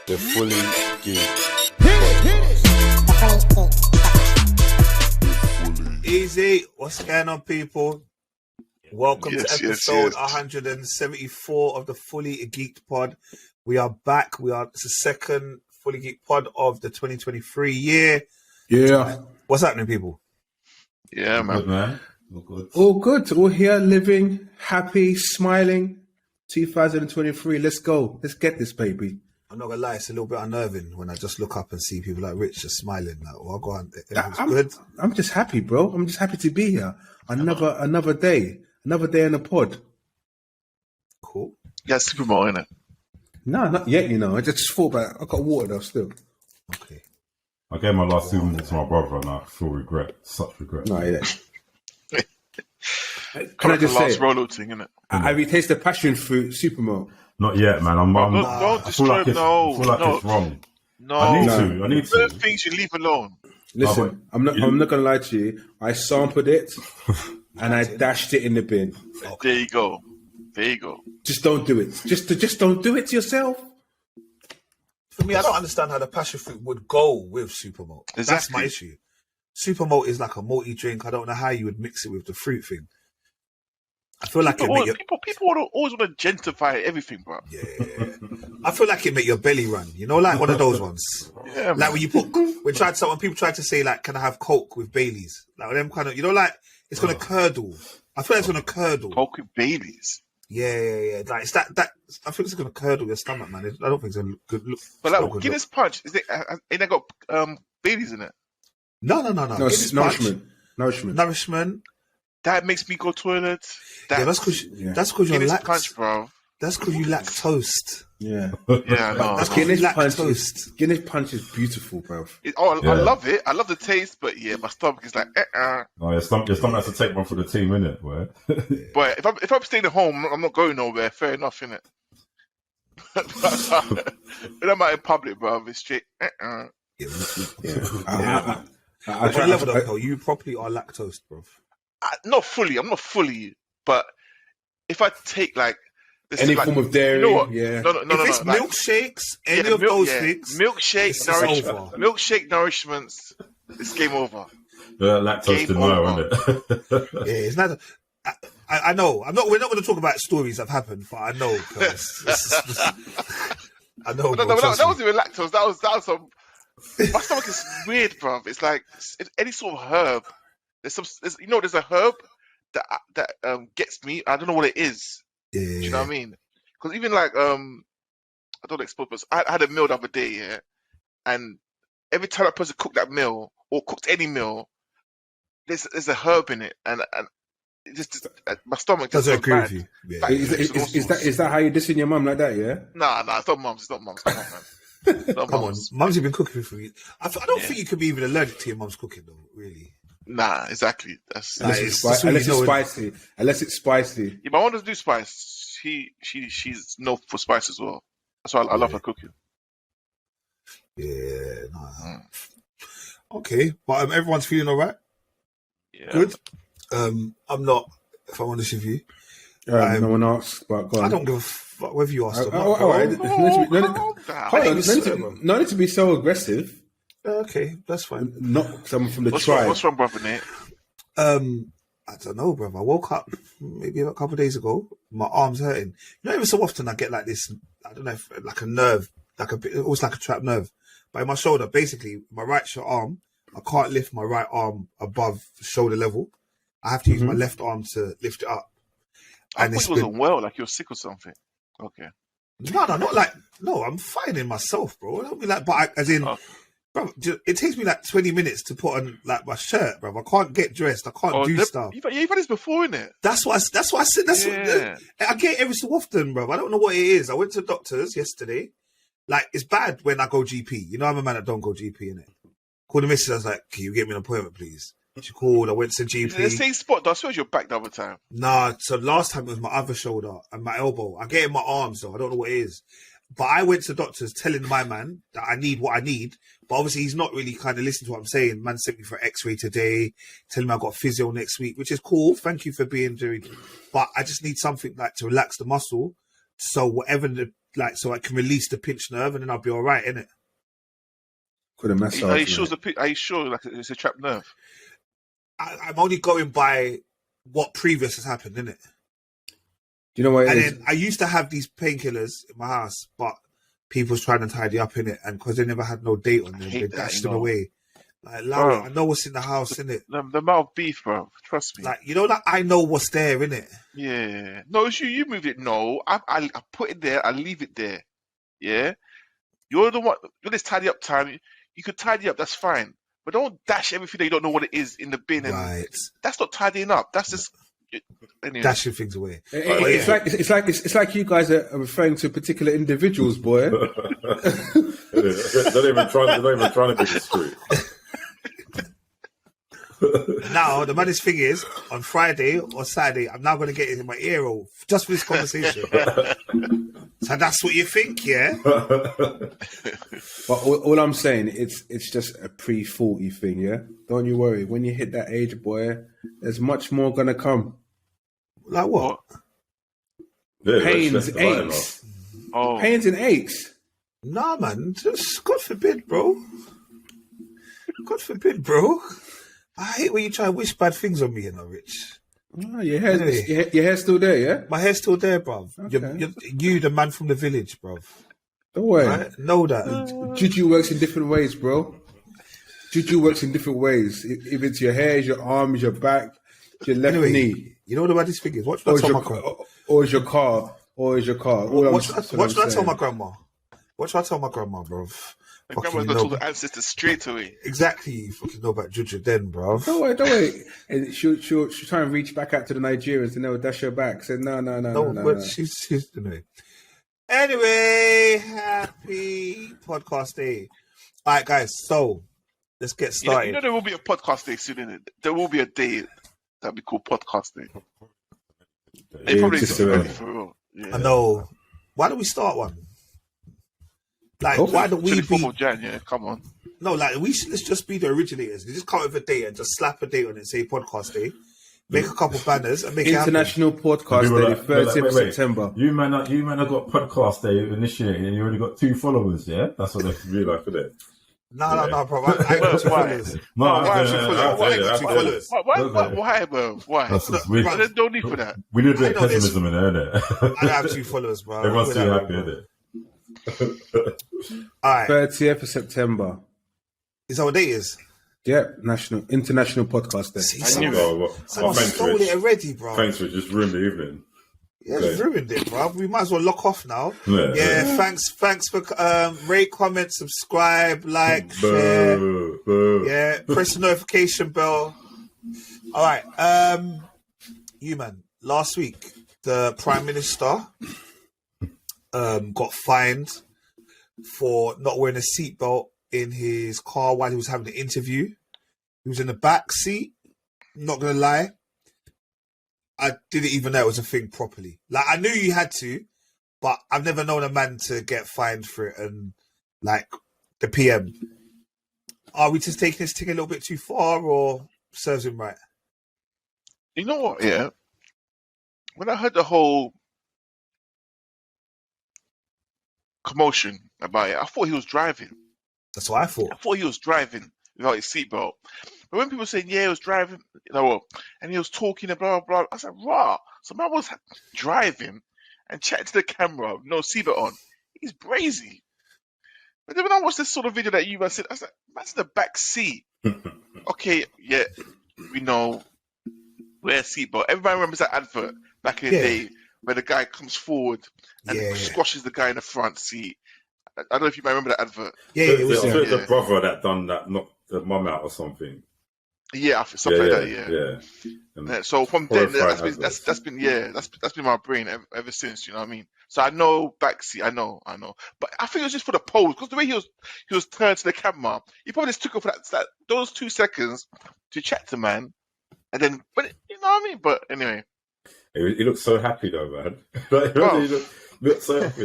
The Fully Geeked. Easy. What's going on, people? Welcome to episode 174 of the Fully Geeked Pod. We are back. It's the second Fully Geeked Pod of the 2023 year. Yeah. What's happening, people? Yeah, man. Good, man. All good. All here, living, happy, smiling. 2023. Let's go. Let's get this, baby. I'm not gonna lie, it's a little bit unnerving when I just look up and see people like Rich just smiling. Like, oh, go on, everything's good. I'm just happy, bro. I'm just happy to be here. Another day in the pod. Cool. Yeah, super more in it. No, not yet. You know, I just thought about it. I got water though still. Okay. I gave my last 2 minutes to my brother and I feel regret. Such regret. No, yeah. Can I just say, last thing, innit? Have you tasted the passion fruit super milk? Not yet, man. Don't destroy. I feel like it's wrong. No, I need to. Certain things you leave alone. Listen, I'm not gonna lie to you. I sampled it and I dashed it in the bin. There you go. Just don't do it. Just don't do it to yourself. For me, I don't understand how the passion fruit would go with super malt. Exactly. That's my issue. Super malt is like a malty drink. I don't know how you would mix it with the fruit thing. I feel like people always want to gentrify everything, bro. Yeah, I feel like it make your belly run. You know, like one of those ones. Yeah, like when you put when people tried to say like, can I have Coke with Baileys? Like them kind of, you know, like it's gonna curdle. I feel like it's gonna curdle. Coke with Baileys. Yeah. Like it's that. I think it's gonna curdle your stomach, man. I don't think it's a good look. But like Guinness Punch, ain't that got Baileys in it? No. It's nourishment. That makes me go toilet. That's because you're Guinness Punch, bro. That's because you lack toast. Yeah. Yeah, no. That's Guinness Punch. toast. Guinness Punch is beautiful, bro. I love it. I love the taste, but yeah, my stomach is like. Oh, your stomach has to take one for the team, innit? But if I'm staying at home, I'm not going nowhere. Fair enough, innit? When I'm out in public, bro, it's straight. You properly are lactose, bro. Not fully. I'm not fully, but if I take like any form of dairy, you know what? Yeah. No. If it's milkshakes, any of those things, milkshake nourishments, it's game over. Lactose denial, isn't it? Yeah, it's not. I know. We're not going to talk about stories that have happened, but I know. I know. That wasn't even lactose. That was some. My stomach is weird, bro. It's like any sort of herb. There's a herb that gets me. I don't know what it is. Yeah. Do you know what I mean? Because even like I don't expose, but I had a meal the other day, yeah, and every time a person cooked that meal or cooked any meal, there's a herb in it, and it just my stomach just doesn't agree bad. with you. Yeah. Bad. Is that how you're dissing your mum like that? Yeah. Nah, it's not mums. Come on, man. Come on, mum's been cooking for you. I don't think you could be even allergic to your mum's cooking, though. Really. Nah, exactly. Unless it's spicy. Yeah, my mom doesn't do spice. She's known for spice as well. That's why I love her cooking. Yeah. Nah. Okay, but everyone's feeling all right. Yeah. Good. I'm not. If I'm honest with you, no one asks, but go on. I don't give a fuck whether you ask or not. All right. No need to be so aggressive. Okay, that's fine. Not someone from the tribe. What's wrong, brother Nate? I don't know, brother. I woke up maybe a couple of days ago. My arm's hurting. You know, every so often I get like this. I don't know, like a nerve, almost like a trapped nerve, but in my shoulder. Basically, my right arm. I can't lift my right arm above shoulder level. I have to use my left arm to lift it up. I thought you wasn't well, like you're sick or something. Okay. No, not like. No, I'm finding myself, bro. I don't be like, but as in. Okay. Bro, it takes me like 20 minutes to put on like my shirt, bro. I can't get dressed. I can't do stuff. You've had this before, innit? That's what I said. I get it every so often, bro. I don't know what it is. I went to the doctors yesterday. Like, it's bad when I go GP. You know, I'm a man that don't go GP, innit? Called the missus. I was like, can you get me an appointment, please? She called. I went to GP. The same spot, though. I suppose you're back the other time. Nah, so last time it was my other shoulder and my elbow. I get it in my arms, though. I don't know what it is. But I went to doctors telling my man that I need what I need. But obviously, he's not really kind of listening to what I'm saying. Man sent me for X-ray today, telling me I've got physio next week, which is cool. Thank you for being doing. But I just need something like to relax the muscle. So whatever the like so I can release the pinched nerve, and then I'll be all right, innit? Could have messed up. Are you sure? Like it's a trapped nerve? I'm only going by what previous has happened, innit? Do you know what it And is? then I used to have these painkillers in my house, but people was trying to tidy up in it, and because they never had no date on them, they dashed them away. Like, Larry, I know what's in the house, innit? The amount of beef, bro. Trust me. Like, you know, like I know what's there, innit? Yeah. No, it's you. You moved it. No, I put it there. I leave it there. Yeah. You're the one. When it's tidy up time, you could tidy up. That's fine. But don't dash everything that you don't know what it is in the bin. And Right. That's not tidying up. That's just anyway. Dashing things away. It's like you guys are referring to particular individuals, boy. They're not even trying to be discreet. Now, the maddest thing is, on Friday or Saturday, I'm now going to get it in my ear roll just for this conversation. So that's what you think, yeah? But all I'm saying, it's just a pre-40 thing, yeah? Don't you worry. When you hit that age, boy, there's much more going to come. Like what? Yeah, Pains, aches. Oh. Pains and aches. Nah, man. Just, God forbid, bro. God forbid, bro. I hate when you try to wish bad things on me, you know, Rich. Oh, your hair's still there, yeah? My hair's still there, bruv. Okay. You, the man from the village, bruv. Don't worry. Right? Know that. Juju works in different ways, bro. Juju works in different ways. If it's your hair, it's your arms, your back, your left knee. You know what the maddest thing is? Watch what I tell my grandma. Or is your car. What should I tell my grandma? What should I tell my grandma, bruv? My grandma's going to tell the ancestors straight away. Exactly. You fucking know about Juju then, bruv. Don't worry. And she'll try and reach back out to the Nigerians and they'll dash her back. Say, no. She's anyway, happy podcast day. All right, guys. So let's get started. You know there will be a podcast day soon, innit? There will be a day that'll be called podcast day. They probably just ready for real. Yeah. I know. Why don't we start one? Like, why don't we be? 24th of Jan, yeah, come on. No, like let's just be the originators. We just come up with a date and just slap a date on it, say podcast day. Make a couple banners and make International it happen. Podcast Day, 30th of September. You man have got podcast day initiated and you already got 2 followers, yeah? That's what they feel like, isn't it? No, bro. I got 2 followers. Why, bro? Why? There's no need for that. We need a bit of pessimism in there, innit? I have 2 followers, bro. Everyone's too happy, innit? All right. 30th of September. Is that what date is? Yeah, International Podcast Day. Someone stole it already, bro. Thanks for just ruined the evening. Yeah, just ruined it, bro. We might as well lock off now. Yeah. Thanks for rate, comment, subscribe, like, share. Yeah, press the notification bell. All right. You man, last week the Prime Minister got fined for not wearing a seatbelt in his car while he was having an interview. He was in the back seat. Not gonna lie, I didn't even know it was a thing properly. Like, I knew you had to, but I've never known a man to get fined for it. And like the PM, are we just taking this thing a little bit too far, or serves him right? You know what? Yeah, when I heard the whole commotion about it, I thought he was driving. That's what I thought. I thought he was driving without his seatbelt. But when people saying, yeah, he was driving, and he was talking and blah, blah, blah, I was like, rah. So man was driving and chatting to the camera with no seatbelt on. He's brazy. But then when I watched this sort of video that you guys said, I was like, that's the back seat. Okay, yeah, we know, wear seatbelt. Everybody remembers that advert back in the day where the guy comes forward and squashes the guy in the front seat. I don't know if you might remember that advert. Yeah, it was the brother that done that, knocked the mum out or something. Yeah, something like that. Yeah. So from then, that's been my brain ever since. You know what I mean? So I know backseat. I know. But I think it was just for the pose, because the way he was turned to the camera, he probably just took it for that those 2 seconds to chat to man, and then, but you know what I mean. But anyway, he looked so happy though, man. He looked so happy.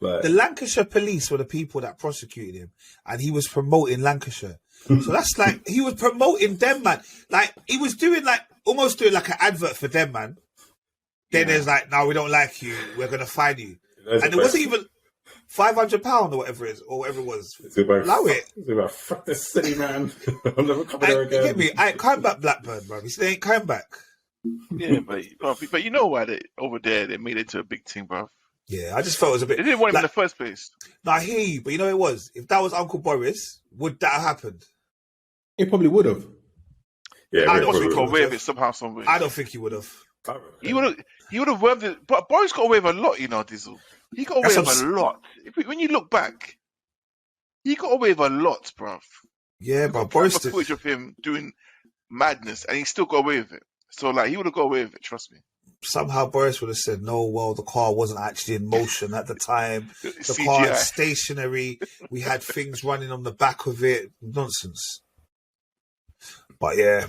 The Lancashire police were the people that prosecuted him, and he was promoting Lancashire. So that's like, he was promoting them, man. Like, he was almost doing like an advert for them, man. Then there's like, no, we don't like you, we're going to fine you. And it wasn't even £500 or whatever it is, or whatever it was. Allow it. It's about, fuck this city, man. I'm never coming there again. Get me? I ain't coming back, Blackburn, bro. He said they ain't coming back. Yeah, but you know why over there they made it to a big thing, bro. Yeah, I just felt it was a bit. They didn't want him in the first place. No, I hear you, but you know what it was? If that was Uncle Boris, would that have happened? It probably would have. Yeah, I don't He think got away with it somehow, some way. I don't think he would have. He would have wormed it. But Boris got away with a lot, you know, Diesel. He got away with a lot. When you look back, he got away with a lot, bruv. Yeah, but Boris did. Footage of him doing madness, and he still got away with it. So, like, he would have got away with it. Trust me. Somehow Boris would have said, "No, well, the car wasn't actually in motion at the time. The CGI. car is stationary. We had things running on the back of it. Nonsense." But yeah.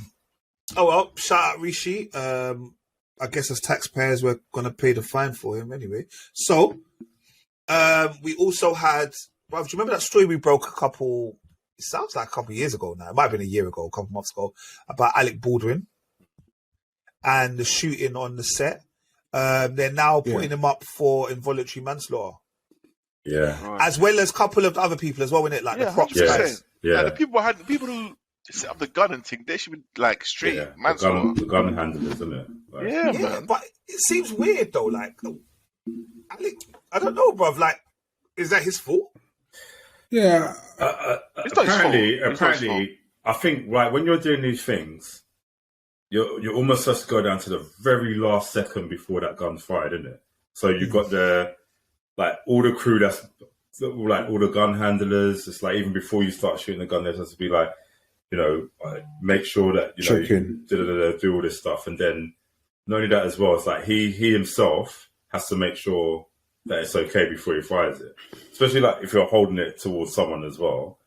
Oh well, shout out Rishi. I guess as taxpayers, we're going to pay the fine for him anyway. So, we also had, well, do you remember that story we broke it sounds like a couple of years ago now. It might have been a year ago, a couple of months ago, about Alec Baldwin and the shooting on the set. They're now putting him up for involuntary manslaughter. Yeah. Right. As well as a couple of other people as well, innit? Like the props 100%. guys. Yeah. Like, the people who set up the gun and thing, they should be like straight manslaughter. The gun handlers, isn't it? Like, Yeah, Yeah, man. but it seems weird though. Like, Alec, I don't know, bruv. Like, is that his fault? Yeah. It's not his fault. apparently, It's not his fault. I think when you're doing these things, you're almost just go down to the very last second before that gun's fired, isn't it? So you've got all the crew that's like all the gun handlers. It's like even before you start shooting the gun, there has to be like, you know, make sure that you do all this stuff, and then not only that as well, it's like he himself has to make sure that it's okay before he fires it. Especially like if you're holding it towards someone as well,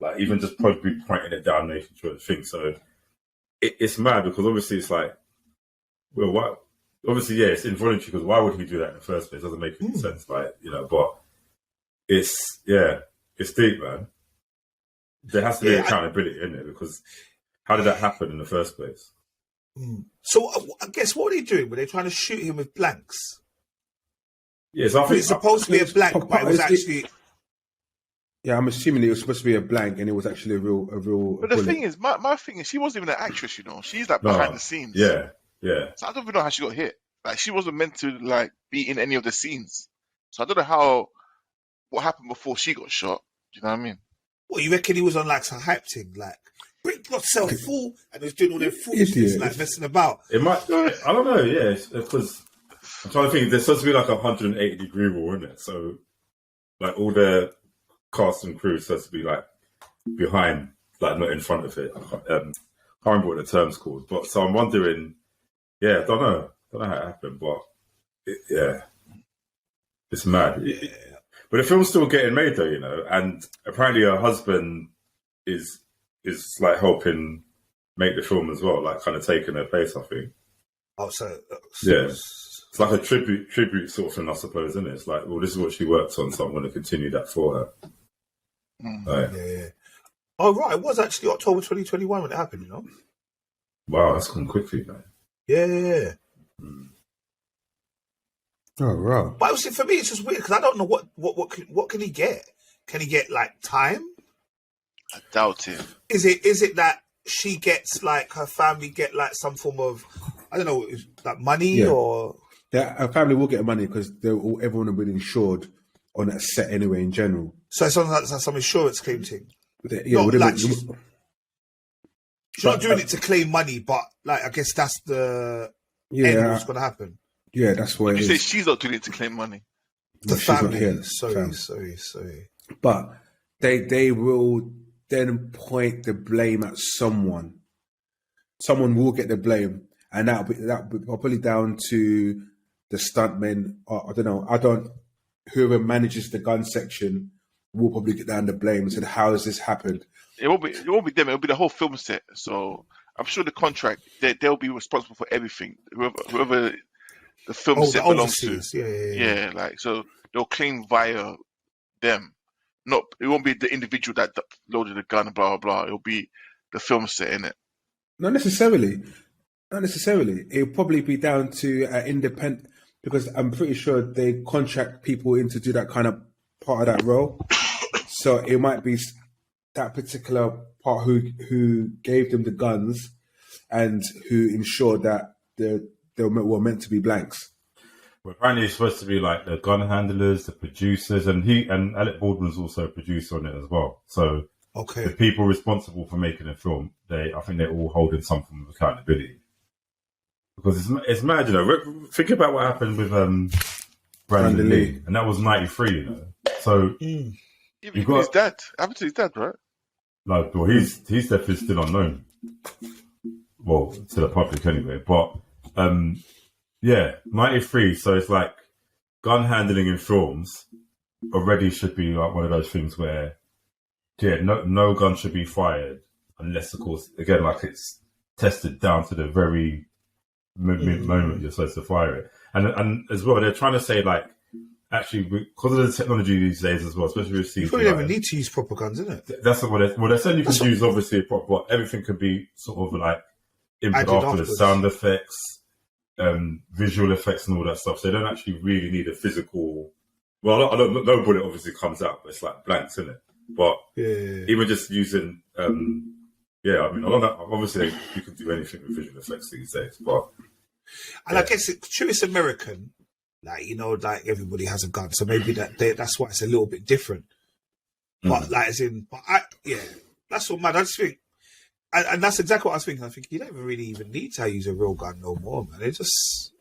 like even just probably pointing it down, making sure it's things. So it's mad because obviously it's like, well, why? Obviously, yeah, it's involuntary because why would he do that in the first place? It doesn't make any sense, like, you know. But it's deep, man. There has to be accountability in it because how did that happen in the first place? So I guess what are they doing? Were they trying to shoot him with blanks? Yes, I think It's supposed to be a blank, but it was actually. Yeah, I'm assuming it was supposed to be a blank, and it was actually a real. But the bullet. thing is, my thing is, she wasn't even an actress, you know. She's like behind the scenes. Yeah. So I don't even know how she got hit. Like, she wasn't meant to like be in any of the scenes. So I don't know what happened before she got shot. Do you know what I mean? What, you reckon he was on like some hype thing, like break yourself full, and he was doing all their foolishness, like messing about? It might. I don't know. Yeah, because I'm trying to think. There's supposed to be like a 180-degree rule, isn't it? So like all the cast and crew is supposed to be like behind, like not in front of it. I can't remember what the term's called, but so I'm wondering. Yeah, I don't know how it happened, but it's mad. But the film's still getting made though, you know, and apparently her husband is like helping make the film as well, like kind of taking her place, I think. Oh, so it's like a tribute sort of thing, I suppose, isn't it? It's like, well, this is what she worked on, so I'm going to continue that for her. Yeah. Oh, right, it was actually October 2021 when it happened, you know. Wow, that's gone quickly, man. Yeah. Oh, wow. But obviously for me, it's just weird because I don't know what can he get? Can he get like time? I doubt it. Is it that she gets like her family get like some form of, I don't know, like money or? Yeah, her family will get money because everyone will be insured on that set anyway. In general, so it's something like some insurance claim thing. She's not doing it to claim money, but like I guess that's the end what's going to happen. Yeah, that's why. You say she's not doing it to claim money. The family. Sorry. But they will then point the blame at someone. Someone will get the blame, and that'll be probably down to the stuntmen. I don't know. Whoever manages the gun section will probably get down the blame and say, "How has this happened?" It won't be them. It'll be the whole film set. So I'm sure the contract they'll be responsible for everything. Whoever the film set belongs to. Yeah, like so they'll claim via them. It won't be the individual that loaded the gun. Blah blah blah. It'll be the film set in it. Not necessarily. It'll probably be down to independent. because I'm pretty sure they contract people in to do that kind of part of that role. So it might be that particular part who gave them the guns and who ensured that they were meant to be blanks. Well, apparently it's supposed to be like the gun handlers, the producers, and Alec Baldwin's also a producer on it as well. So the people responsible for making the film, I think they're all holding some form of accountability. Because it's mad, you know. Think about what happened with Brandon Lee, and that was 93, you know. So you've got his dad. Happened to his dad, right? No, well, he's definitely still unknown. Well, to the public anyway. But 93. So it's like gun handling in films already should be like one of those things where no gun should be fired unless, of course, again, like it's tested down to the very moment you're supposed to fire it. And as well, they're trying to say like, actually, because of the technology these days as well, especially with CGI, you probably never need to use proper guns, isn't it? That's what they're saying. You can use obviously proper, but everything could be sort of like input after the sound effects, visual effects, and all that stuff. So they don't actually really need a physical. Well, no bullet obviously comes out, but it's like blanks, isn't it? But even just using, I mean, obviously you can do anything with visual effects these days, but. And I guess it's American. Like, you know, like everybody has a gun, so maybe that's why it's a little bit different. But that's what, man. I just think, and that's exactly what I was thinking. I think you don't really even need to use a real gun no more, man. It's just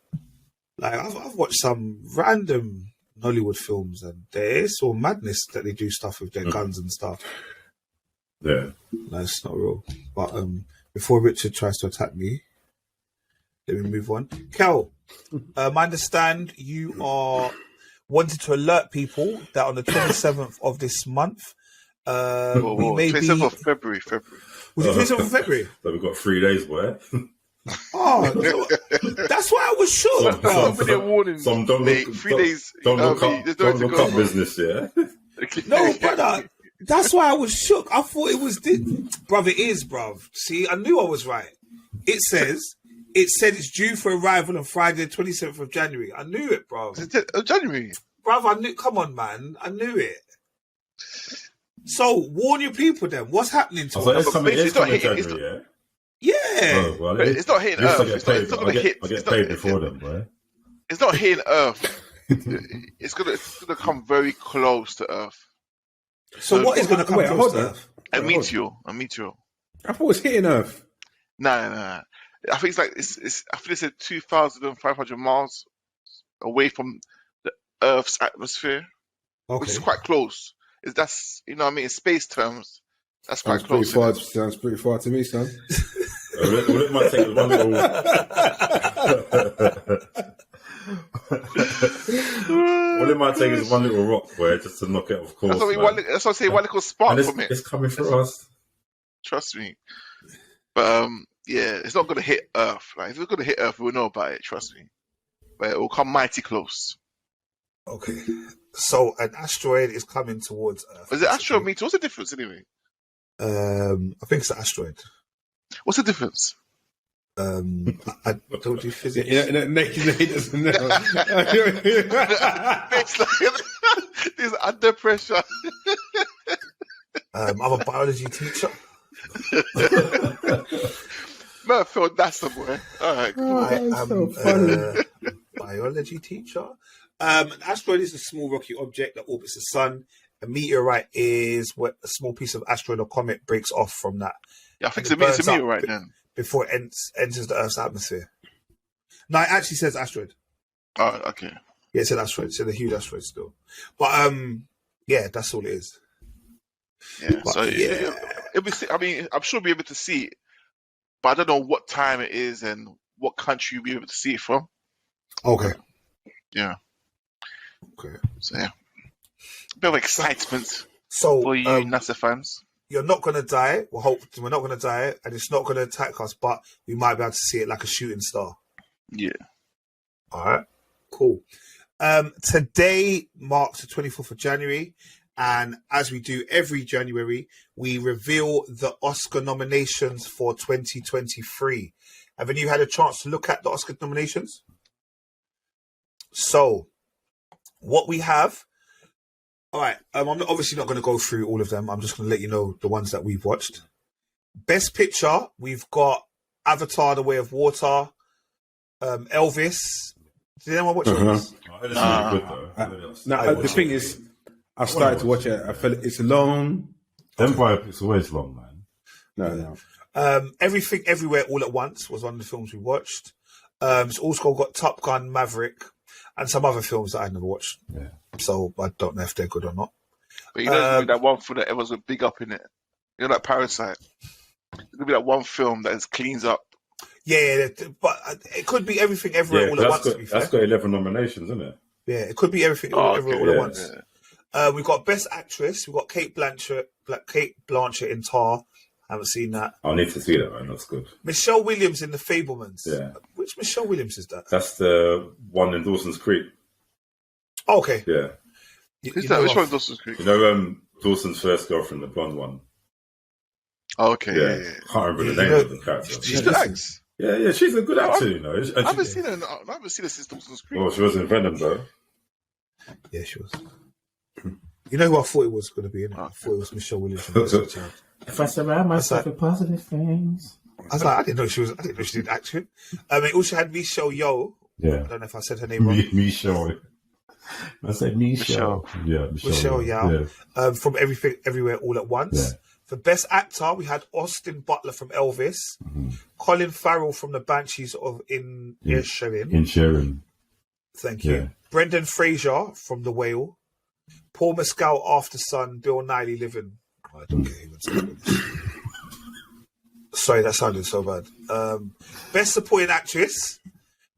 like I've watched some random Nollywood films, and there's all madness that they do stuff with their guns and stuff. Yeah, no, it's not real. But before Richard tries to attack me, let me move on. Kel, I understand you are wanted to alert people that on the 27th of this month, we may 27th of February. Was it 27th of February? So we've got 3 days, boy. Oh, that's why I was sure. Some don't look up business, yeah. No, brother. That's why I was shook. I thought it was bruv. It is, bruv. See, I knew I was right. It said it's due for arrival on Friday, the 27th of January. I knew it, bruv. January? Bruv, I knew. Come on, man. I knew it. So, warn your people then. What's happening to us? It's coming January, yeah? Oh, well, it's not hitting Earth. It's not going to hit. I get paid before them, boy. It's not hitting Earth. It's gonna come very close to Earth. So what is going to come close to Earth? A meteor. I thought it was hitting Earth. No. I think it's I think it's at 2,500 miles away from the Earth's atmosphere, which is quite close. That's, you know what I mean, in space terms, that's quite close. Sounds pretty far to me, son. It might take one little. All it might take is one little rock, boy, just to knock it off course. That's what I say. One little spark from it. It's coming for us. Trust me. But it's not going to hit Earth. Like, if it's going to hit Earth, we'll know about it. Trust me. But it will come mighty close. Okay. So an asteroid is coming towards Earth. Is it asteroid meteor? What's the difference anyway? I think it's an asteroid. What's the difference? I don't do physics. Nate doesn't know. He's under pressure. I'm a biology teacher. Man, Phil, that's somewhere. All right. I am a biology teacher. An asteroid is a small rocky object that orbits the sun. A meteorite is what a small piece of asteroid or comet breaks off from that. Yeah, I think it's a meteorite then. Before it enters the Earth's atmosphere. No, it actually says asteroid. Oh, okay. Yeah, it said asteroid. It said a huge asteroid still. But that's all it is. Yeah. But, so it'll be. I mean, I'm sure we'll be able to see it, but I don't know what time it is and what country you'll be able to see it from. Okay. Yeah. Okay. So yeah, a bit of excitement for you NASA fans. You're not going to die. We're not going to die, and it's not going to attack us, but we might be able to see it like a shooting star. Yeah. All right. Cool. Today marks the 24th of January, and as we do every January, we reveal the Oscar nominations for 2023. Have you had a chance to look at the Oscar nominations? So, what we have. All right. I'm obviously not going to go through all of them. I'm just going to let you know the ones that we've watched. Best Picture, we've got Avatar: The Way of Water, Elvis. Did anyone watch Elvis? It's really good though. The thing is, I started to watch it. I felt it's long. Them biopics always long, man. No. Everything, Everywhere, All at Once was one of the films we watched. It's also got Top Gun, Maverick, and some other films that I never watched. Yeah. So I don't know if they're good or not. But you know, that one film that everyone's a big up in it. You know, like Parasite. There's gonna be that one film that cleans up. Yeah, but it could be Everything, Everywhere, All at Once. To be fair. That's got 11 nominations, isn't it? Yeah, it could be Everything, Everywhere, All at Once. Yeah. We've got Best Actress. We've got Kate Blanchett in Tar. I haven't seen that. I'll need to see that, man. That's good. Michelle Williams in The Fabelmans. Yeah. Which Michelle Williams is that? That's the one in Dawson's Creek. Oh, okay. Yeah. Who's that? Which one is Dawson's Creek? You know, Dawson's first girlfriend, the blonde one. Oh, okay. Yeah. Can't remember the name of the character. She's good actress. Yeah, she's a good actor, you know. I haven't seen her since Dawson's Creek. Well, she was in Venom, though. Yeah, she was. You know who I thought it was going to be in it? I thought it was Michelle Williams. If I surround myself with positive things. I was like, I didn't know she did action. It also had Michelle Yeoh. Yeah. I don't know if I said her name wrong. Michelle. I said Michelle. Yeah, Michelle Yeoh. Yeah. From Everything, Everywhere, All at Once. Yeah. For Best Actor, we had Austin Butler from Elvis, Colin Farrell from The Banshees of Inisherin. Thank you. Yeah. Brendan Fraser from The Whale, Paul Mescal, After Sun, Bill Nighy, Living. Oh, I don't care even saying this. Sorry, that sounded so bad. Best Supporting Actress,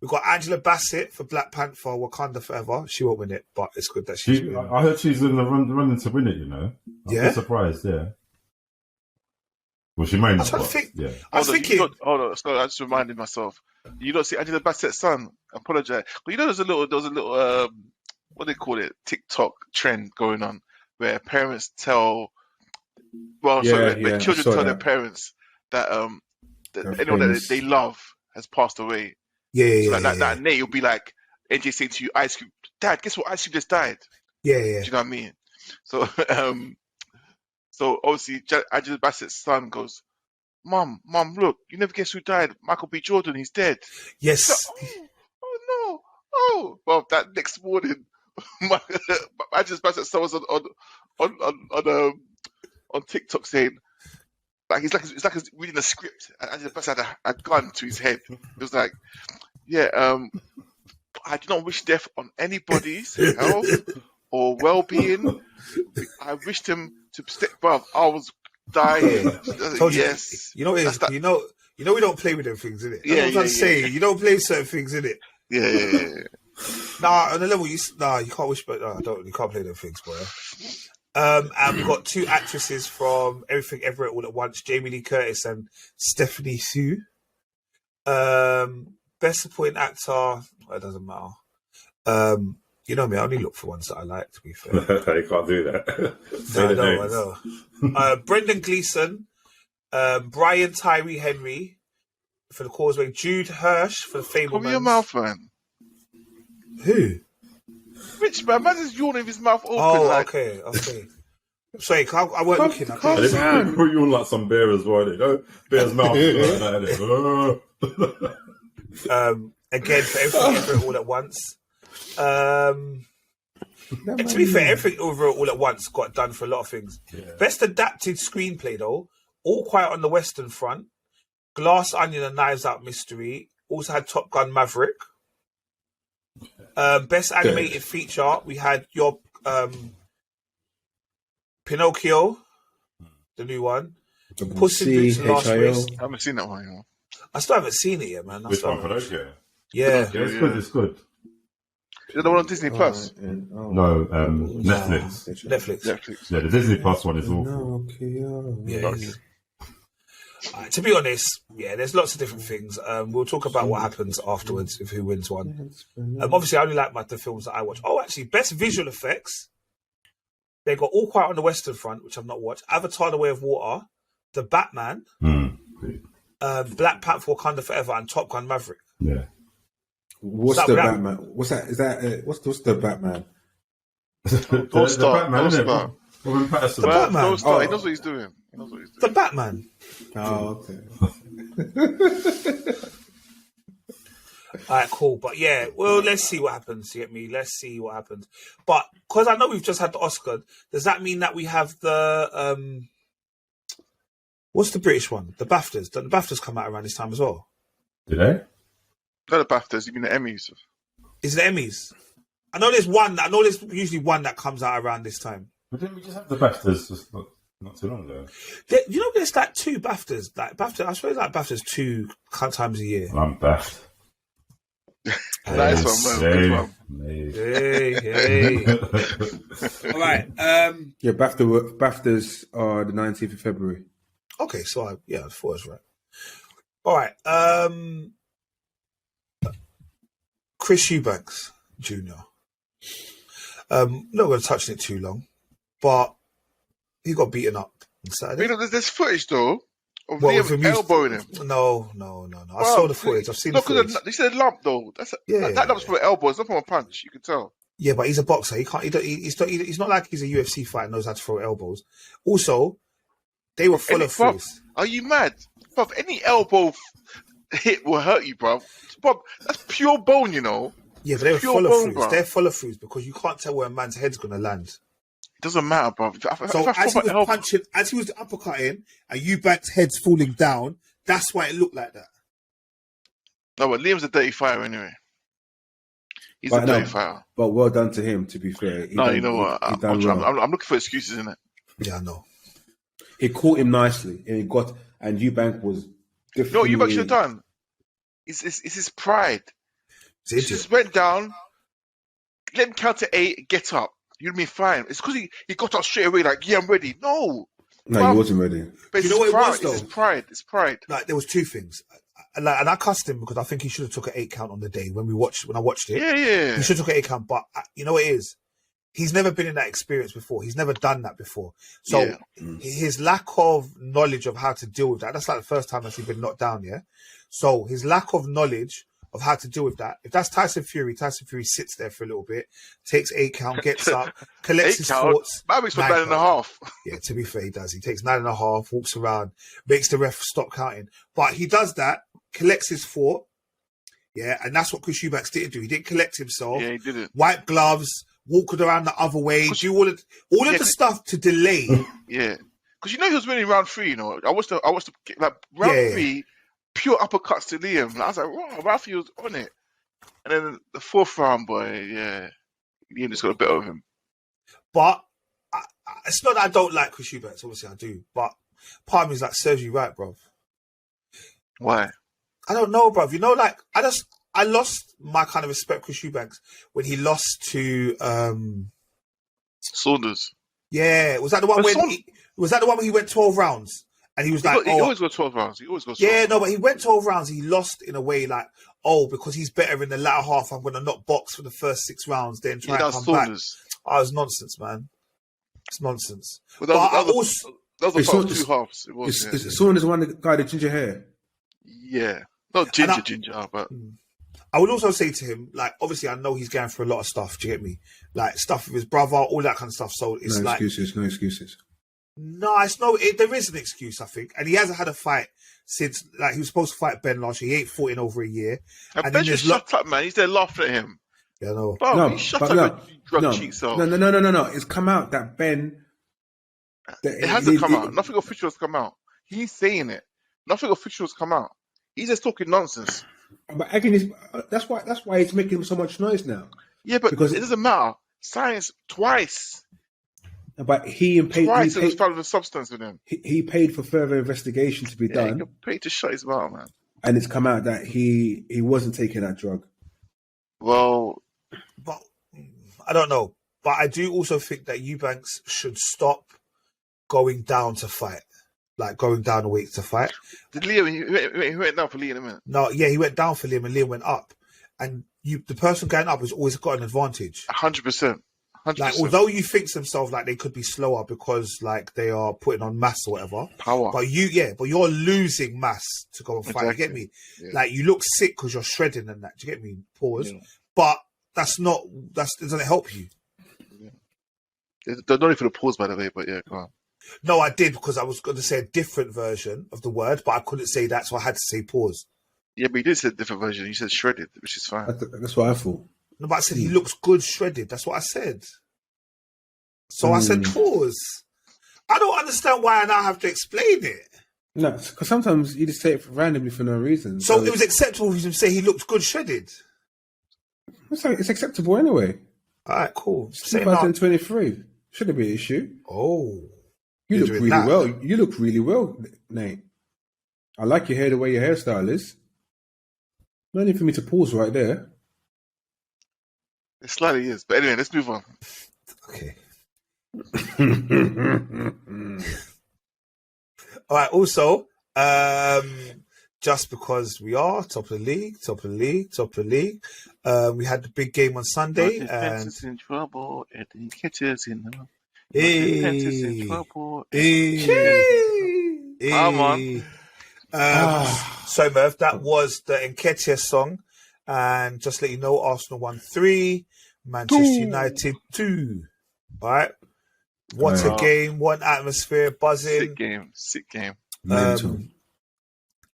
we've got Angela Bassett for Black Panther, Wakanda Forever. She won't win it, but it's good that she's winning. I heard she's in the running to win it, you know. I'm surprised, yeah. Well, she might not. I think. Yeah. Hold on. So I just reminded myself. You don't see Angela Bassett's son. I apologize. But you know, there's a little, what do they call it? TikTok trend going on where parents tell, children tell their parents that anyone that they love has passed away. Yeah. That Nate, you'll be like, NJ saying to you, Ice Cube, Dad, guess what? Ice Cube just died. Yeah. Do you know what I mean? So, so obviously, Angela Bassett's son goes, Mom, look, you never guess who died? Michael B. Jordan, he's dead. Yes. Like, oh no. Oh, well, that next morning, Angela Bassett's son was on TikTok saying, it's like he's reading a script, and Angela Bassett had a gun to his head. It was like, I do not wish death on anybody's health or well-being. I wished him to stay, bruv. I was dying. Yes. You know, we don't play with them things, innit? Yeah, what I'm saying. You don't play certain things, innit? Yeah. Nah, on the level, you can't wish, but you can't play them things, boy. And we've got two actresses from Everything, Everywhere, All at Once, Jamie Lee Curtis and Stephanie Hsu. Best Supporting Actor, it doesn't matter. You know me, I only look for ones that I like, to be fair. You can't do that. I know. Brendan Gleeson, Brian Tyree Henry for The Causeway, Jude Hirsch for The Fabelmans. Cover your mouth, man. Who? Rich man just yawning with his mouth open. Oh, okay. Sorry, I weren't looking. I didn't put you on like some bear as well. You know, bear's mouth. Again, for Everything, Everywhere, All at Once. To be fair, Everything, Everywhere, All at Once got done for a lot of things. Yeah. Best Adapted Screenplay, though, All Quiet on the Western Front, Glass Onion and Knives Out Mystery. Also had Top Gun Maverick. Best Animated Feature, we had your Pinocchio, the new one. Puss in Boots: The Last Race. I haven't seen that one. You know. I still haven't seen it yet, man. Which one, Pinocchio? Yeah. It's good. Is it the one on DisneyPlus? No, Netflix. Yeah, the DisneyPlus one is awful. Yeah. To be honest, there's lots of different things. We'll talk about what happens afterwards if who wins one. Obviously, I only like the films that I watch. Oh, actually, best visual effects. They got All Quiet on the Western Front, which I've not watched. Avatar: The Way of Water, The Batman, Black Panther: Wakanda Forever, and Top Gun Maverick. Yeah. What's Start the with that. Batman? What's that? Is that what's the Batman? the start, Batman, don't isn't start. it? Robin Pattinson. The Batman. Don't start. He Oh. knows what he's doing. The Batman. Oh, okay. All right, cool. But yeah, well, let's see what happens. You get me? Let's see what happens. But because I know we've just had the Oscar, does that mean that we have the what's the British one? The BAFTAs. The BAFTAs come out around this time as well. Did they? Not the BAFTAs. You mean the Emmys? Is it the Emmys? I know there's one. I know there's usually one that comes out around this time. But didn't we just have the BAFTAs just not too long ago? You know, there's like two BAFTAs. Like BAFTA, I suppose like BAFTAs 2 times a year. I'm baffed. Nice one, man. Good one. Hey. All right. Yeah, BAFTAs are the 19th of February. Okay, so I thought I was right. All right. Chris Eubanks Jr. Not going to touch on it too long, but he got beaten up on Saturday. You know, there's footage though of What, Liam with him elbowing him. No. I saw the footage. I've seen the footage. You said lump though. That lump's from an elbow. It's not from a punch. You can tell. Yeah, but he's a boxer. He can't. He's not like he's a UFC fighter. Knows how to throw elbows. Also, they were full of fools. Are you mad? Bruv, any elbow hit will hurt you, bruv. Bruv, that's pure bone, you know. Yeah, but they were Pure full of bone, fools. bruv. They're full of fools because you can't tell where a man's head's going to land. It doesn't matter, bruv. So as he was uppercutting and Eubanks' head's falling down, that's why it looked like that. No, but Liam's a dirty fighter anyway. He's a dirty fighter. But well done to him, to be fair. You know what? I'm looking for excuses, innit? Yeah, I know. He caught him nicely, and Eubank was You know what Eubanks should have done? It's his pride. He just went down, let him count to 8, get up. You'd be fine. It's because he got up straight away, like, yeah, I'm ready. No, he wasn't ready. But you know what pride. it was, though? It's pride. Like, there was two things. And I cussed him because I think he should have took an 8 count on the day when I watched it. Yeah. He should have took an 8 count, but you know what it is? He's never been in that experience before. He's never done that before. So his lack of knowledge of how to deal with that's like the first time he's been knocked down, yeah? So his lack of knowledge of how to deal with that. If that's Tyson Fury sits there for a little bit, takes 8 count, gets up, collects his thoughts. Mavick's for 9.5. Yeah, to be fair, he does. He takes 9.5, walks around, makes the ref stop counting. But he does that, collects his thought, yeah, and that's what Chris Eubanks didn't do. He didn't collect himself. Yeah, he didn't. Wipe gloves, walk around the other way, do all of the stuff to delay. Yeah, because you know he was winning round 3. You know, I watched the round 3. Pure uppercuts to Liam. And I was like, wow, Ralphie was on it. And then the 4th round, boy, yeah, Liam just got a bit of him. But it's not that I don't like Chris Eubanks. Obviously, I do. But part of me is like, serves you right, bruv. Why? I don't know, bruv. You know, like, I lost my kind of respect for Chris Eubanks when he lost to Saunders. Yeah, was that the one where he went 12 rounds? And he was like, he always goes 12 rounds. No, but he went 12 rounds. He lost in a way like, because he's better in the latter half, I'm going to not box for the first 6 rounds, then try and come back. Oh, it's nonsense, man. It's nonsense. Well, that was the 2 halves. It was. Is Saunders the one that guy with ginger hair? Yeah. Not ginger, but... I would also say to him, like, obviously I know he's going through a lot of stuff, do you get me? Like, stuff with his brother, all that kind of stuff. So it's no excuses. No, there is an excuse, I think. And he hasn't had a fight since, like, he was supposed to fight Ben last year. He ain't fought in over a year. And Ben just shut up, man. He's there laughing at him. Yeah, I know. Bro, he shut up, you drug cheat self. No. It's come out that Ben... It hasn't come out. Nothing official has come out. He's saying it. Nothing official has come out. He's just talking nonsense. But again, that's why he's making so much noise now. Yeah, but because it doesn't matter. Science twice. But he paid found the substance with him. He paid for further investigation to be done. He paid to shut his mouth, man. And it's come out that he wasn't taking that drug. Well, but I don't know. But I do also think that Eubanks should stop going down to fight. Like going down a week to fight. Did Liam? He went down for Liam in a minute. No, yeah, he went down for Liam, and Liam went up. And the person going up has always got an advantage. 100%. Like, 100%. although you think to themselves like they could be slower because like they are putting on mass or whatever, Power. but you're losing mass to go and fight. Exactly. You get me? Yeah. Like, you look sick because you're shredding and that. Do you get me? Pause. Yeah. But it doesn't help you. Don't need for the pause, by the way, but yeah, go on. No, I did because I was going to say a different version of the word, but I couldn't say that, so I had to say pause. Yeah, but you did say a different version. You said shredded, which is fine. That's what I thought. No, but I said he looks good shredded. That's what I said. So I said pause. I don't understand why I now have to explain it. No, because sometimes you just say it randomly for no reason. So it was acceptable for him to say he looked good shredded. It's acceptable anyway. All right, cool. It's Say now. 2023. Shouldn't be an issue. Oh. You You're look doing really that. well. You look really well, Nate. I like your hair the way your hairstyle is. No need for me to pause right there. It slightly is. But anyway, let's move on. Okay. All right. Also, just because we are top of the league, we had the big game on Sunday, and Is in trouble. Eddie catches in the hey, in trouble. hey, Come on. So Merv, that was the Nketiah song, and just to let you know, Arsenal won 3, Manchester United 2. All right. What a game! What an atmosphere! Buzzing. Sick game. Mental.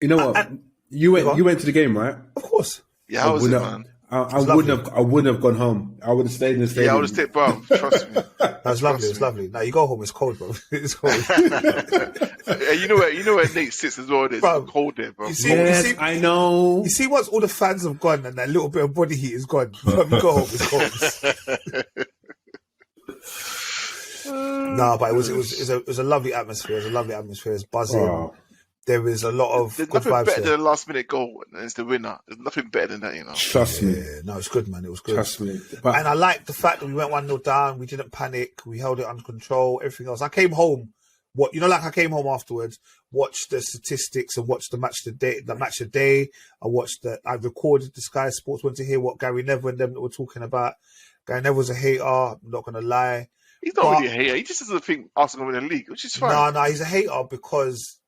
You know what? You went to the game, right? Of course. Yeah, how was it, man? I wouldn't have gone home. I would have stayed in the stadium. Yeah, I would have stayed, bro. Trust me. That was lovely. It was lovely. Now you go home. It's cold, bro. It's cold. Yeah, you know where Nate sits as well. It's Bro, cold there, bro. You see, Yes, I know. You see, once all the fans have gone and that little bit of body heat is gone, you go home. It's cold. No, but it was a lovely atmosphere. It was a lovely atmosphere. It's buzzing. Wow. There is a lot of There's good nothing vibes better there. than a last minute goal and it's the winner. There's nothing better than that, you know. Trust me. Yeah, no, it's good, man. It was good. Trust me. But And I like the fact that we went 1-0 down. We didn't panic. We held it under control. Everything else. I came home. I came home afterwards, watched the statistics and watched the match today. I recorded the Sky Sports. Wanted to hear what Gary Neville and them that were talking about. Gary Neville's a hater. I'm not gonna lie. He's not really a hater. He just doesn't think Arsenal win the league, which is fine. No, he's a hater because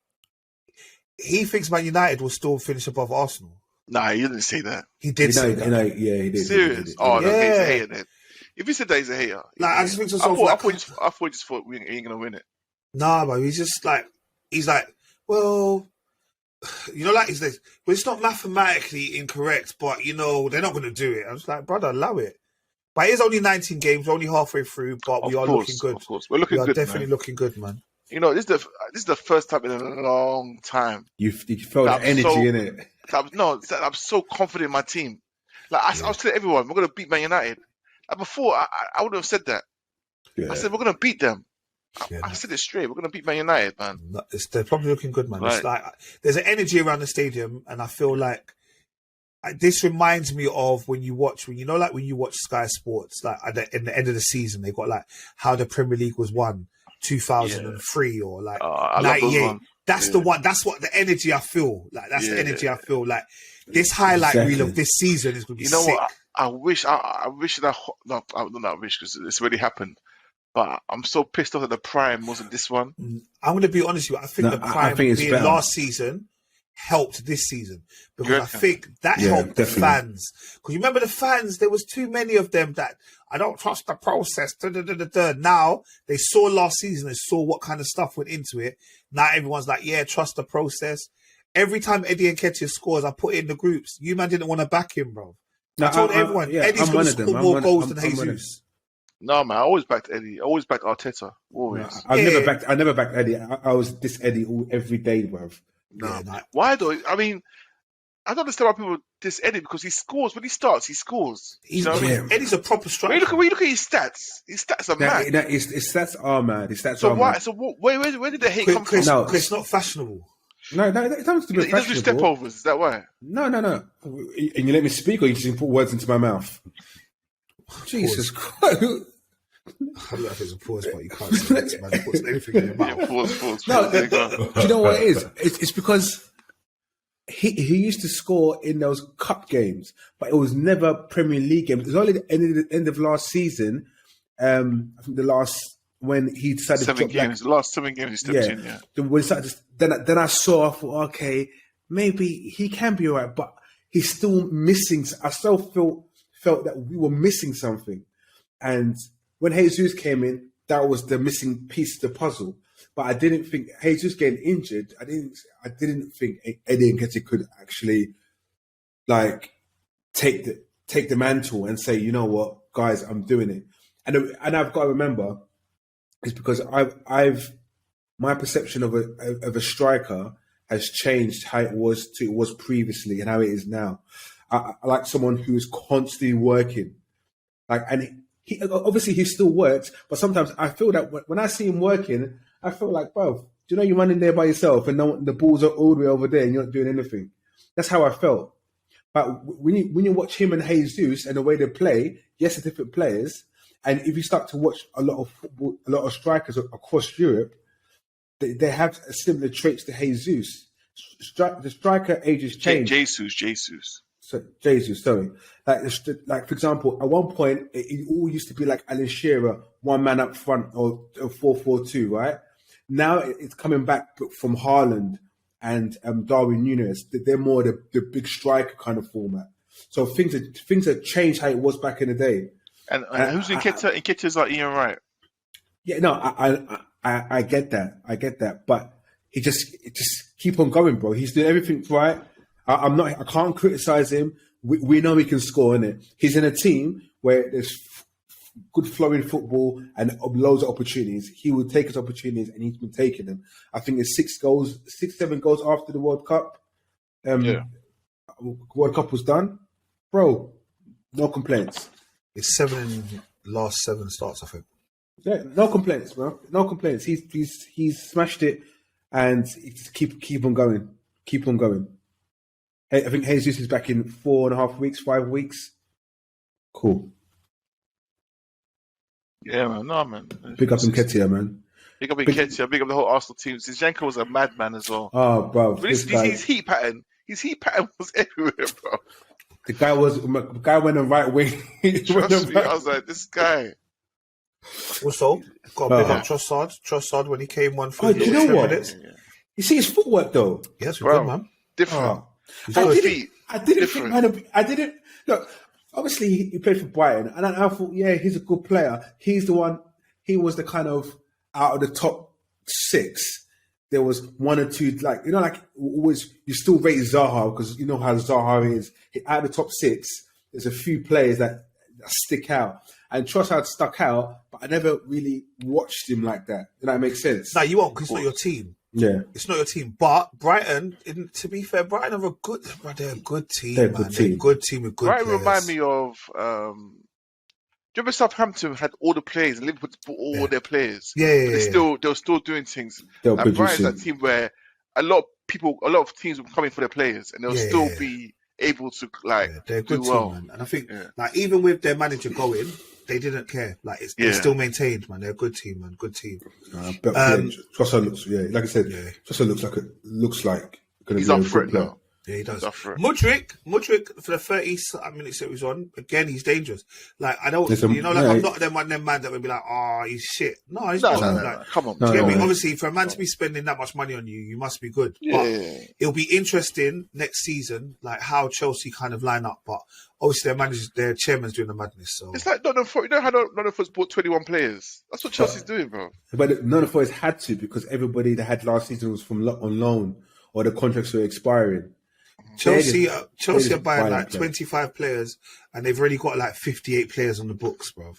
he thinks Man United will still finish above Arsenal. Nah, he didn't say that. He did say that. Yeah, he did. Serious? He did. Oh, no, Yeah. he's a hater then. If he said that he's a hater. Like, I just think to I myself, thought he just thought we ain't going to win it. nah, but he's like, well, like he's like, well, it's not mathematically incorrect, but they're not going to do it. I was like, brother, allow it. But it is only 19 games, we're only halfway through, but we are looking good. Of course, we're looking We are good, definitely man. looking good, man. This is the first time in a long time. You felt the energy in it. I'm so confident in my team. Like I was telling everyone, we're going to beat Man United. Like before, I wouldn't have said that. Yeah. I said we're going to beat them. Yeah, I said it straight. We're going to beat Man United, man. No, they're probably looking good, man. Right. It's like there's an energy around the stadium, and I feel like this reminds me of when you watch Sky Sports, like in the end of the season, they got like how the Premier League was won 2003 or like I love those 98. ones. That's the one. That's what the energy I feel like. That's the energy I feel like. This highlight reel of this season is going to be sick. What? I wish that. No, I don't wish because it's already happened. But I'm so pissed off that the Prime wasn't this one. I'm going to be honest with you. I think the Prime being better. last season helped this season because I think that helped definitely. the fans. Because you remember the fans, there was too many of them that I don't trust the process. Now they saw last season, they saw what kind of stuff went into it. Now everyone's like, yeah, trust the process. Every time Eddie Nketiah scores, I put it in the groups. You man didn't want to back him, bro. No, I told everyone, Eddie's going to score more goals than Jesus. No, man, I always backed Eddie. I always backed Arteta. Always. I never backed Eddie. I was this Eddie every day, bruv. No. Why though? I mean, I don't understand why people diss Eddie because he scores. When he starts, he scores. You know what I mean? Eddie's a proper striker. When you look at his stats, his stats are mad. His stats are mad. His stats So are why? mad. So where did the hate come from? No. Chris, not fashionable. No, it doesn't to be He does do step fashionable. overs. Is that why? No. And you let me speak, or you just put words into my mouth? Jesus Christ! I don't know if it's a pause, but you can't say that, man. Puts anything in your mouth. Yeah, pause. No, There you go. do you know what it is? It's because he used to score in those cup games, but it was never Premier League games. It was only the end of last season I think the last when he decided to drop games, the last 7 games he stepped in. Yeah. Then I saw. I thought, okay, maybe he can be all right, but he's still missing. I still felt that we were missing something. And when Jesus came in, that was the missing piece of the puzzle. But I didn't think Jesus getting injured. I didn't think Eddie Nketiah could actually like take the mantle and say, you know what, guys, I'm doing it. And I've got to remember, it's because my perception of a striker has changed how it was previously and how it is now. I like someone who is constantly working, like, and he obviously he still works, but sometimes I feel that when I see him working, I feel like, bro, do you know you're running there by yourself and the balls are all the way over there and you're not doing anything? That's how I felt. But when you watch him and Jesus and the way they play, yes, they're different players. And if you start to watch a lot of football, a lot of strikers across Europe, they have similar traits to Jesus. The striker ages change. Jesus. So, Jesus, sorry. Like for example, at one point, it all used to be like Alan Shearer, one man up front or 4-4-2, right? Now it's coming back from Haaland and Darwin Núñez. They're more the big striker kind of format. So things have changed how it was back in the day. And who's Nketiah? Nketiah's like Ian Wright. Yeah, no, I get that. I get that. But he just keep on going, bro. He's doing everything right. I can't criticize him. We know he can score, innit? He's in a team where there's good flowing football and loads of opportunities. He will take his opportunities and he's been taking them. I think it's 7 goals after the World Cup. World Cup was done. Bro, no complaints. It's 7 in last 7 starts, I think. Yeah, no complaints, bro. No complaints. He's smashed it, and keep on going. Keep on going. Hey, I think Jesus is back in 4.5 weeks, 5 weeks. Cool. Yeah, man. No, man. Big up Nketiah, man. Big up Nketiah. Big up the whole Arsenal team. Zinchenko was a madman as well. Oh, bro. But his heat pattern was everywhere, bro. The guy went on right wing. Trust me, I was like, this guy. Also, got to big up Trossard when he came on for do you know what? Minutes. You see his footwork though. Yes, good, man. Different. I didn't look. Obviously, he played for Brighton, and I thought, yeah, he's a good player. He's the one. He was the kind of out of the top 6. There was 1 or 2, like, you know, like always. You still rate Zaha because you know how Zaha is. Out of the top 6, there's a few players that stick out. And Trossard stuck out, but I never really watched him like that. Does that make sense? No, you won't, because it's not your team. Yeah. It's not your team. But Brighton, to be fair, Brighton are they're a good team, They're a man. good team. They're a good team with good Brighton players. remind me of... do you remember Southampton had all the players and Liverpool bought all their players? Yeah. They were still doing things. And Brighton's that team where a lot of teams were coming for their players and they'll still be able to they're a good do team, well. man. And I think like even with their manager going, they didn't care. Like they still maintained, man. They're a good team, man. Good team. Trossard looks, like I said, Trossard looks like he's up for it now. Yeah, he does. Mudryk for the 30 minutes that he was on, again, he's dangerous. Like, I don't, I'm not them man that would be like, he's shit. No, he's not. Like, come on. Obviously, for a man to be spending that much money on you, you must be good. Yeah. But it'll be interesting next season, like how Chelsea kind of line up. But obviously, their chairman's doing the madness. So it's like Nottingham Forest. You know how Nottingham Forest bought 21 players? That's what Chelsea's doing, bro. But Nottingham Forest had to, because everybody they had last season was on loan or the contracts were expiring. Chelsea are buying like 25 players and they've already got like 58 players on the books, bro.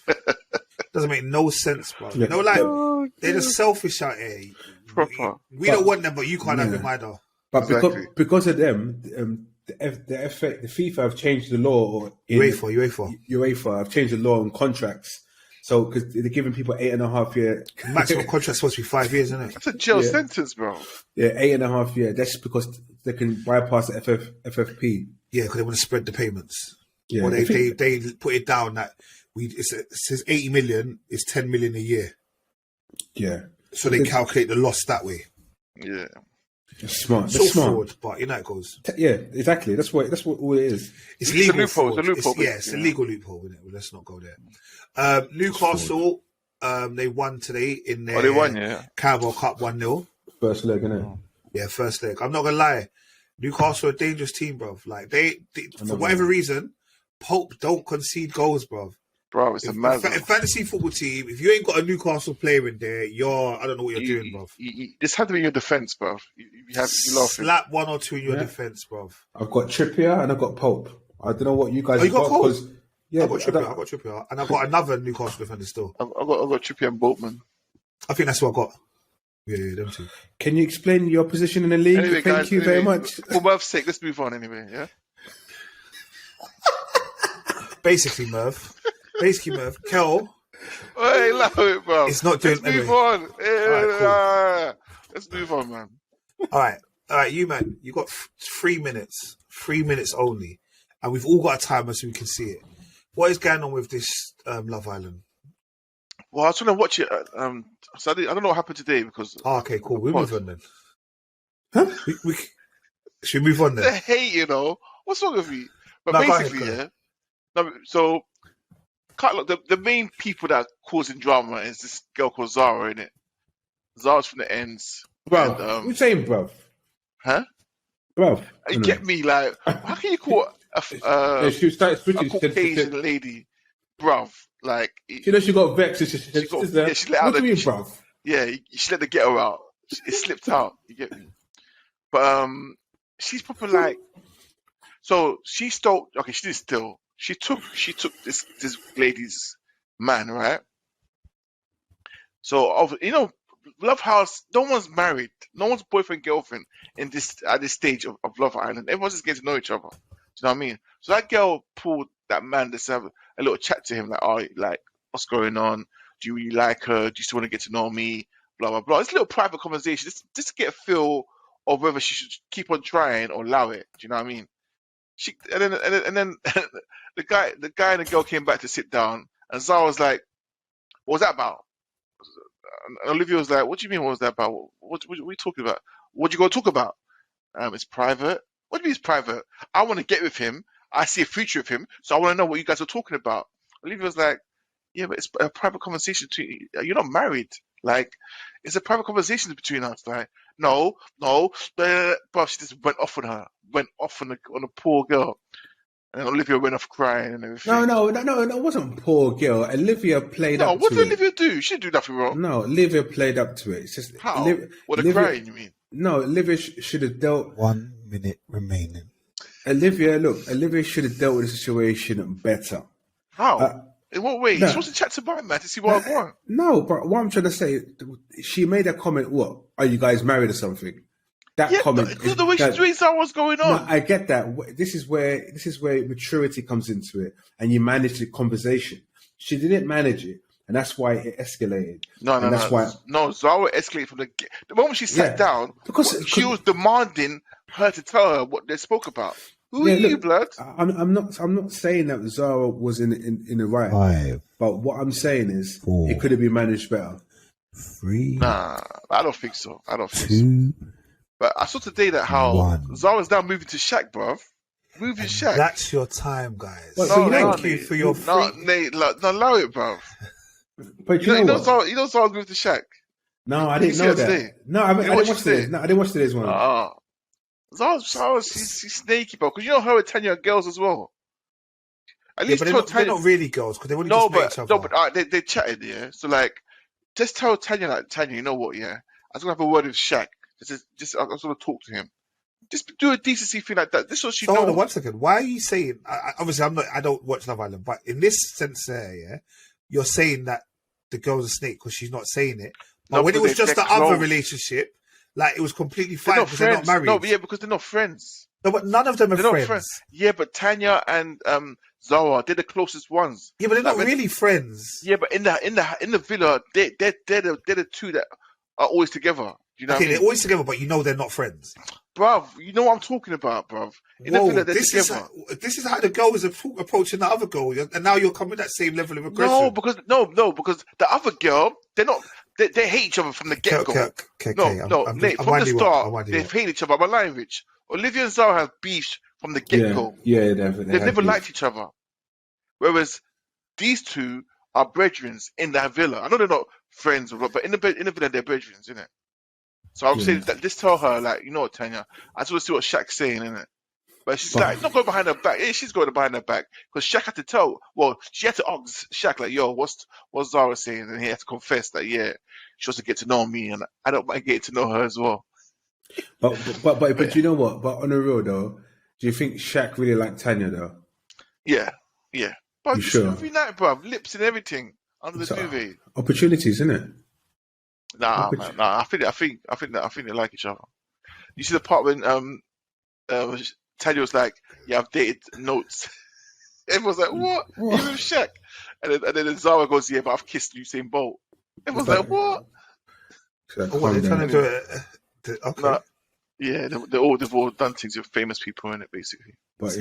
Doesn't make no sense, bro. You know, they're just selfish out here. Proper. We don't want them, but you can't have them either. But because of them, the FIFA have changed the law. UEFA have changed the law on contracts. So, because they're giving people 8.5 year maximum contract's supposed to be 5 years, isn't it? That's a jail sentence, bro. Yeah, 8.5 years. That's because they can bypass the FFP. Yeah, because they want to spread the payments. Yeah, or they put it down that it says 80 million is 10 million a year. Yeah. So they calculate the loss that way. Yeah. It's smart. It's That's all smart. fraud, but you know how it goes. Yeah, exactly. That's what all it is. It's It's legal a loophole. fraud. It's a loophole. It's a legal loophole, isn't it? Well, let's not go there. Newcastle, they won today in their Oh, they won, yeah. Carabao Cup 1-0. First leg, innit? Yeah, first leg. I'm not gonna lie, Newcastle are a dangerous team, bruv. Like they for whatever reason, Pope don't concede goals, bruv. Bro, it's a mad. In fantasy football team, if you ain't got a Newcastle player in there, I don't know what you're doing, bruv. This had to be in your defense, bro. You laughing. Slap one or two in your defense, bruv. I've got Trippier and I've got Pope. I don't know what you guys you got Pope? 'cause- yeah, I got Trippier, and I've got another Newcastle defender still. I got Chippy and Boltman. I think that's what I got. Yeah, them two. Can you explain your position in the league? Anyway, Thank guys, you very much. For Merv's sake, let's move on anyway, yeah? Basically, Merv, Kel, Hey, allow it, bro. it's not doing Let's move anyway. on. Alright, Let's move on, man. All right, you man, you got 3 minutes, 3 minutes only, and we've all got a timer so we can see it. What is going on with this Love Island? Well, I was trying to watch it. So I don't know what happened today because Oh, okay, cool. We'll move on then. Huh? Should we move on the then? hate, what's wrong with me? But No, go basically, ahead. so the main people that are causing drama is this girl called Zara, innit? Zara's from the ends. Bro, And, we're saying, bro. huh? Bro. You get me? Like, how can you call She started a switching. Caucasian lady, bruv? Like, She knows she got vexed. She she let out what do you the- mean, bro? yeah, she let the ghetto out. It slipped out. You get me? But she's probably like, so she stole. Okay, she didn't steal. She took this lady's man, right? So Love House. No one's married. No one's boyfriend girlfriend at this stage of Love Island. Everyone's just getting to know each other. Do you know what I mean? So that girl pulled that man to have a little chat to him, like, what's going on? Do you really like her? Do you still want to get to know me? Blah blah blah. It's a little private conversation, just to get a feel of whether she should keep on trying or allow it. Do you know what I mean? And then the guy and the girl came back to sit down, and Zara was like, "What was that about?" And Olivia was like, "What do you mean? What was that about? What are you talking about? What you going to talk about? It's private. What do you mean it's private? I want to get with him. I see a future with him, so I want to know what you guys are talking about." Olivia was like, "Yeah, but it's a private conversation between you. You're not married. Like, it's a private conversation between us. Like, no, but she just went off on her, went off on the poor girl, and Olivia went off crying and everything. No, it wasn't poor girl. Olivia played up to it. What did Olivia do? She didn't do nothing wrong. No, Olivia played up to it. It's just How? What, the Olivia, crying, you mean? No, Olivia should have dealt. 1 minute remaining. Olivia should have dealt with the situation better. How? In what way? no. She wants to chat to my man to see what I want. No, but what I'm trying to say, she made a comment. What? Are you guys married or something? That Yeah, comment. because of the way she's doing what's going on. No, I get that. This is where maturity comes into it, and you manage the conversation. She didn't manage it, and that's why it escalated. No. Zara escalated from the moment she sat down because she was demanding her to tell her what they spoke about. Who are you, blood? I'm not saying that Zara was in the right. 5, but what I'm saying is 4, it could have been managed better. 3, Nah, I don't think so. 2, But I saw today that how 1. Zara's now moving to Shaq, bruv. Moving Shaq. That's your time, guys. Well, Thank you for your No, free. Nate, no, allow it, bruv. But You know what? Zara's moved to Shaq. No, I Did you didn't see know it that. today? No, I didn't watch watch it today's. today? No, I didn't watch today's one. Zara's she's sneaky, bro. Because you know her and Tanya are girls as well. At Yeah, least but tell they're not Tanya. really girls because they only just met each other. They chatted, yeah. So like, just tell Tanya, like, Tanya, you know what, yeah. I was gonna have a word with Shaq. I was gonna talk to him. Just do a decency thing like that. This is what she So hold on knows. 1 second. Why are you saying? Obviously, I don't watch Love Island, but in this sense, yeah, you're saying that the girl's a snake because she's not saying it. But No, when it because was just the they're other close. relationship, like it was completely They're fine not because they're not friends. married. No, but yeah, because they're not friends. No, but none of them are They're not friends. friends. Yeah, but Tanya and Zara, they're the closest ones. Yeah, but they're not Like, really friends. Yeah, but in the villa, they're the two that are always together. Do you know Okay, what I they're mean? always together, but you know they're not friends. Bruv, you know what I'm talking about, bruv. In the villa, they're this is together. this is how the girl is approaching the other girl, and now you're coming at that same level of aggression. No, because the other girl, they're not. They hate each other from the get go. Nate, from the start, they've hated each other. I'm lying, Rich. Olivia and Zara have beef from the get go. Yeah, they've never liked each other. Whereas these two are brethren in that villa. I know they're not friends, but in the villa they're brethren, isn't it? So I'm saying that just tell her, like, you know what, Tanya, I just want to see what Shaq's saying, innit? But she's like, not going behind her back. Yeah, she's going behind her back because Shaq had to tell. Well, she had to ask Shaq, like, yo, what's Zara saying? And he had to confess that, yeah, she wants to get to know me, and I don't mind getting to know her as well. But you know what? But on the real though, do you think Shaq really liked Tanya though? Yeah. But you sure? Every night, bro, lips and everything under the duvet. Opportunities, isn't it? Nah. I think they like each other. You see the part when Tanya was like, "Yeah, I've dated notes." Everyone's like, "What? You with Shaq?" And then Zara goes, "Yeah, but I've kissed Usain Bolt." Everyone's like, "What?" What they're trying to do it? Okay. Nah, yeah, they've all done things with famous people in it, basically. But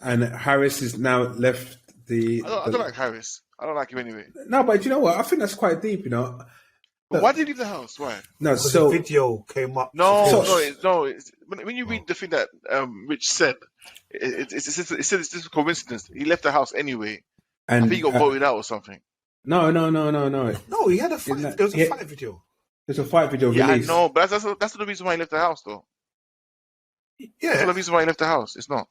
and Harris is now left the. I don't like Harris. I don't like him anyway. No, but you know what? I think that's quite deep, you know. But why did he leave the house? Why? No, so the video came up. No. When you read the thing that Rich said, it says it's just a coincidence. He left the house anyway. And I think he got voted out or something. No. No, he had a fight. There was a fight video. There's a fight video released. Yeah, I know, but that's not the reason why he left the house, though. Yeah. That's not the reason why he left the house. It's not.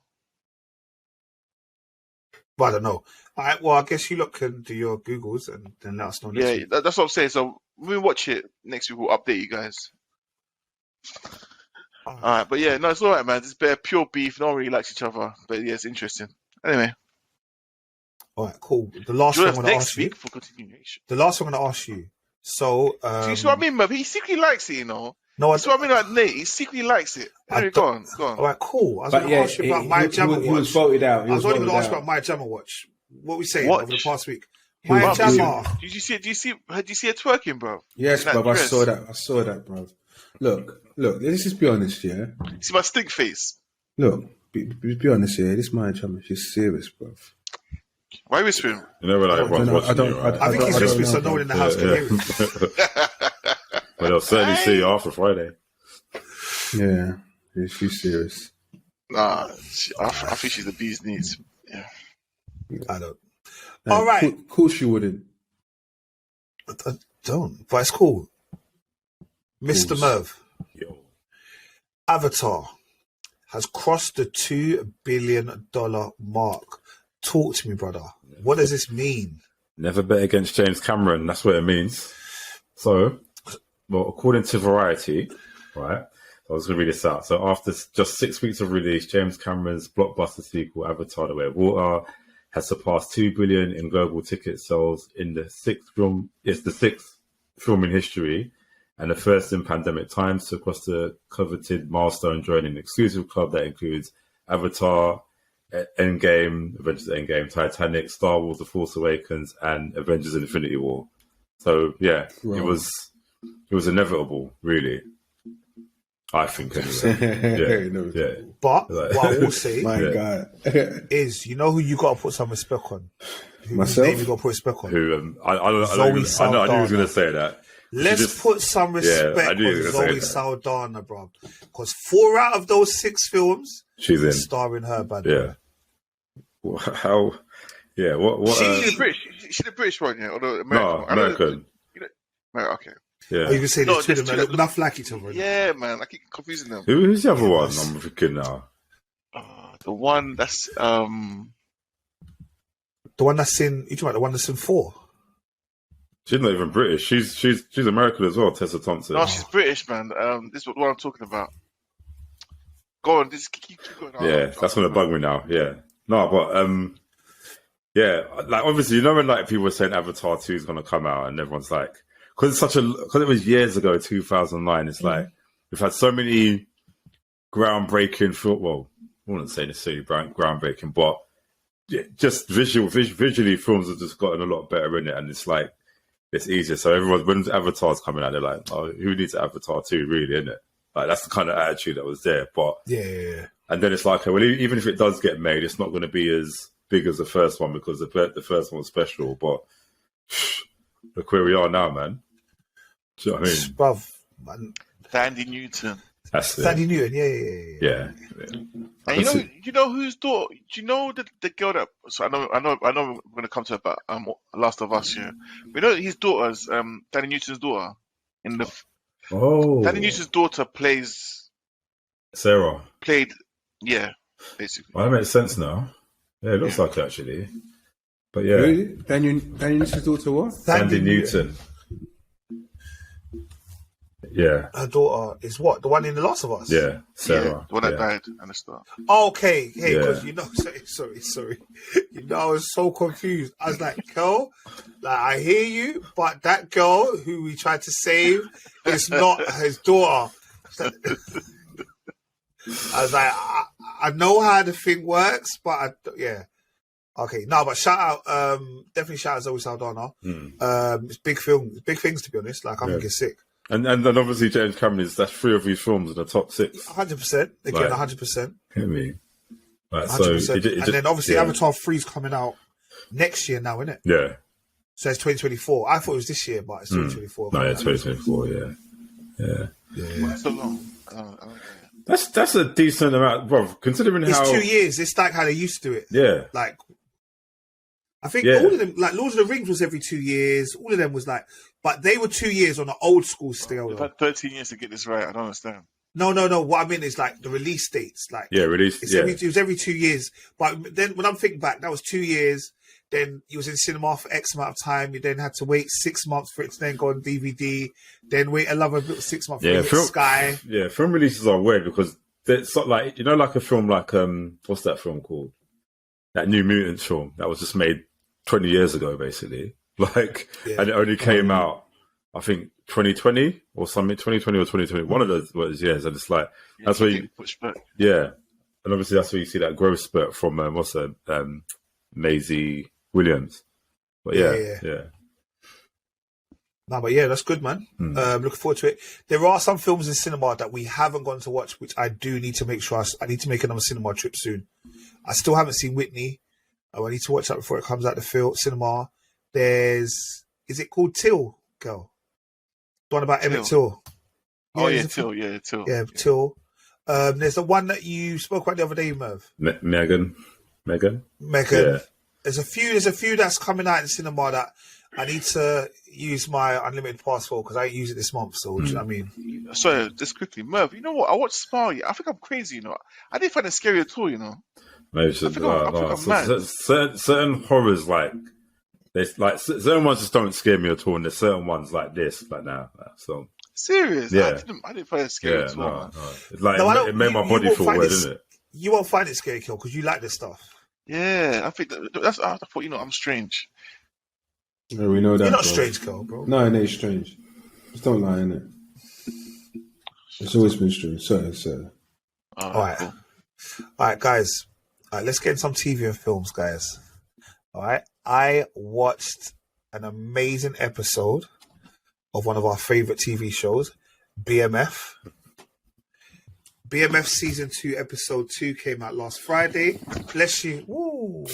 But I don't know. All right, well, I guess you lot can do your Googles and then let us know next week. That's what I'm saying. So when we watch it next week, we'll update you guys. All right, but yeah, no, it's all right, man. It's pure beef. No one really likes each other, but yeah, it's interesting. Anyway. All right, cool. The last one I'm going to ask you. For continuation. The last one I'm going to ask you. So, you see what I mean, man? He secretly likes it, you know. No, that's what I mean, like Nate. He secretly likes it. Anyway, go on. All right, cool. I was going to ask you about My Jammer Watch. He was voted out. I was only going to ask you about My Jammer Watch. What we saying over the past week? My Jammer. Did you see her twerking, bro? Yes, bro. I saw that, bro. Look. Let's just be honest, yeah. You see my stink face. Look, be honest here. This My Jammer, she's serious, bro. Why are you whispering? You know when everyone's watching you, right? I think he's whispering so no one in the house can hear him. But they'll certainly see you after Friday. Yeah, she's serious. Nah, I think she's the bee's knees. Yeah. I don't. All right. Of course you wouldn't. I don't, but it's cool. Mr. Merv. Yo. Avatar has crossed the $2 billion mark. Talk to me, brother. What does this mean? Never bet against James Cameron. That's what it means. So, well, according to Variety, right, I was going to read this out. So after just 6 weeks of release, James Cameron's blockbuster sequel, Avatar: The Way of Water, has surpassed 2 billion in global ticket sales in the sixth film. It's the sixth film in history and the first in pandemic times to cross the coveted milestone, joining an exclusive club that includes Avatar, Endgame, Avengers Endgame, Titanic, Star Wars: The Force Awakens, and Avengers: Infinity War. So yeah, it was inevitable, really. I think anyway. Yeah. But what I will say, God, is you know who you got to put some respect on. Myself. Name you got to put respect on. Who I knew he was going to say that. Let's put some respect on Zoe Saldana, bro. Because 4 out of those 6 films, she's in starring her. Bad how? Yeah. What? She's the British one, yeah, or the American? No, American. Okay. Yeah. Oh, you can say there's two of them look enough like each other. Yeah, man. I keep confusing them. Who's the other one? I'm thinking now. The one that's the one that's in. You talking about the one that's in 4? She's not even British. She's American as well. Tessa Thompson. No, she's British, man. This is what I'm talking about. Go on, just keep going. Yeah, that's gonna bug me now. Yeah, no, but yeah, like obviously, you know when like people were saying Avatar 2 is gonna come out, and everyone's like, because it was years ago, 2009. It's like we've had so many groundbreaking film. Well, I wouldn't say necessarily groundbreaking, but just visually, films have just gotten a lot better in it, and it's like it's easier. So everyone, when Avatar's coming out, they're like, "Oh, who needs Avatar 2, really?" Isn't it? Like that's the kind of attitude that was there. But yeah. And then it's like, well, even if it does get made, it's not going to be as big as the first one because the first one was special. But look where we are now, man. Do you know what I mean? Bruv, man. Sandy Newton. That's it. Sandy Newton, yeah. And you know whose daughter? Do you know the girl that? So I know we're going to come to about Last of Us. Yeah, we know his daughter's Danny Newton's daughter in the. Danny Newton's daughter plays. Sarah. Played, yeah, basically. Well, that makes sense now. Yeah, it looks like it, actually. But yeah. Really? Danny Newton's daughter what? Sandy Newton. Yeah. Her daughter is what? The one in The Last of Us? Yeah, Sarah. Yeah, the one that died and the start. Okay, because sorry. You know, I was so confused. I was like, girl, like, I hear you, but that girl who we tried to save is not his daughter. I was like, I know how the thing works, but yeah. Okay, no, but shout out, definitely shout out Zoe Saldana. It's big things to be honest. Like, I'm getting sick. And then obviously James Cameron that's 3 of his films in the top 6. 100%. Again, 100%. Hear me? Like, 100%. so And then obviously Avatar 3's coming out next year now, isn't it? Yeah. So it's 2024. I thought it was this year, but it's 2024. No, yeah, 2024, yeah. So long. That's a decent amount, bro. Considering it's how 2 years. It's like how they used to do it. Yeah. Like, I think all of them, like Lord of the Rings was every 2 years. All of them was like, but they were 2 years on an old school scale. We've had 13 years to get this right. I don't understand. No. What I mean is like the release dates. Like, it was every 2 years. But then when I'm thinking back, that was 2 years. Then you was in cinema for X amount of time. You then had to wait 6 months for it to then go on DVD. Then wait another 6 months for it to hit Sky. Yeah, film releases are weird because it's not like, you know, like a film like what's that film called? That New Mutants film that was just made 20 years ago, basically. Like, and it only came out, I think, 2020 or something, 2020 or 2020. One of those years, and it's like that's where you push back. Yeah, and obviously that's where you see that growth spurt from Maisie Williams. But yeah. No, but yeah, that's good, man. Looking forward to it. There are some films in cinema that we haven't gone to watch, which I do need to make sure I need to make another cinema trip soon. I still haven't seen Whitney. I need to watch that before it comes out the cinema. Is it called Till, girl? The one about Emmett Till. Till. Yeah, Till. There's the one that you spoke about the other day, Merv. Megan. Yeah. There's a few that's coming out in the cinema that I need to use my unlimited passport because I use it this month. So, do you know what I mean? Sorry, just quickly, Merv. You know what? I watched Smile. I think I'm crazy. You know, I didn't find it scary at all. You know. Maybe certain horrors like certain ones just don't scare me at all, and there's certain ones like this, like now. So serious? Yeah, I didn't find it scary at all. No. It's like it made my body feel weird, didn't it? You won't find it scary, Kill, because you like this stuff. Yeah, I think that's. I thought, you know, I'm strange. Yeah, we know that. You're not strange, Kill, bro. No, it ain't strange. Just don't lie, innit? It's always been strange. So. All right, guys. All right, let's get in some TV and films, guys. All right. I watched an amazing episode of one of our favorite TV shows, BMF. BMF Season 2, Episode 2 came out last Friday. Bless you. Woo.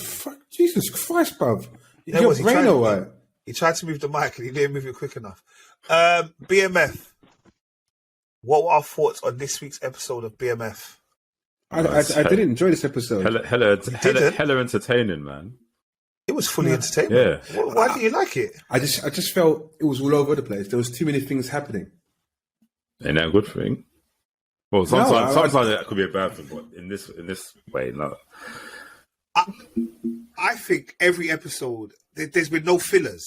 Jesus Christ, bruv. You know what? He tried to move the mic and he didn't move it quick enough. BMF. What were our thoughts on this week's episode of BMF? I did enjoy this episode. Hella entertaining, man. It was fully entertaining. Yeah. Why do you like it? I just felt it was all over the place. There was too many things happening. Ain't that a good thing? Well, sometimes that could be a bad thing, but in this way, no. I think every episode there's been no fillers.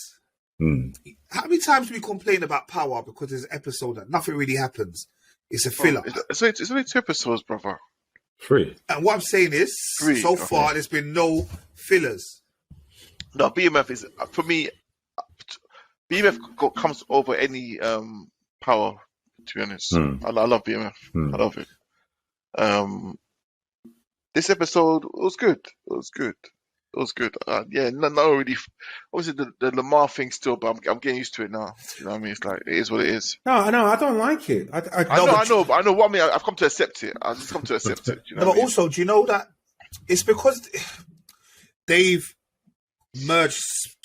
How many times do we complain about Power because there's an episode that nothing really happens? It's a filler. It's only 2 episodes, brother. 3. And what I'm saying is, far, there's been no fillers. No, BMF is, for me, BMF comes over any Power, to be honest. I love BMF. I love it. This episode was good. It was good. Yeah, not really. Obviously, the Lamar thing still, but I'm getting used to it now. You know what I mean? It's like, it is what it is. No, I don't like it. I know. What I mean, I've come to accept it. I've just come to accept it. You know but also, do you know that it's because they've merge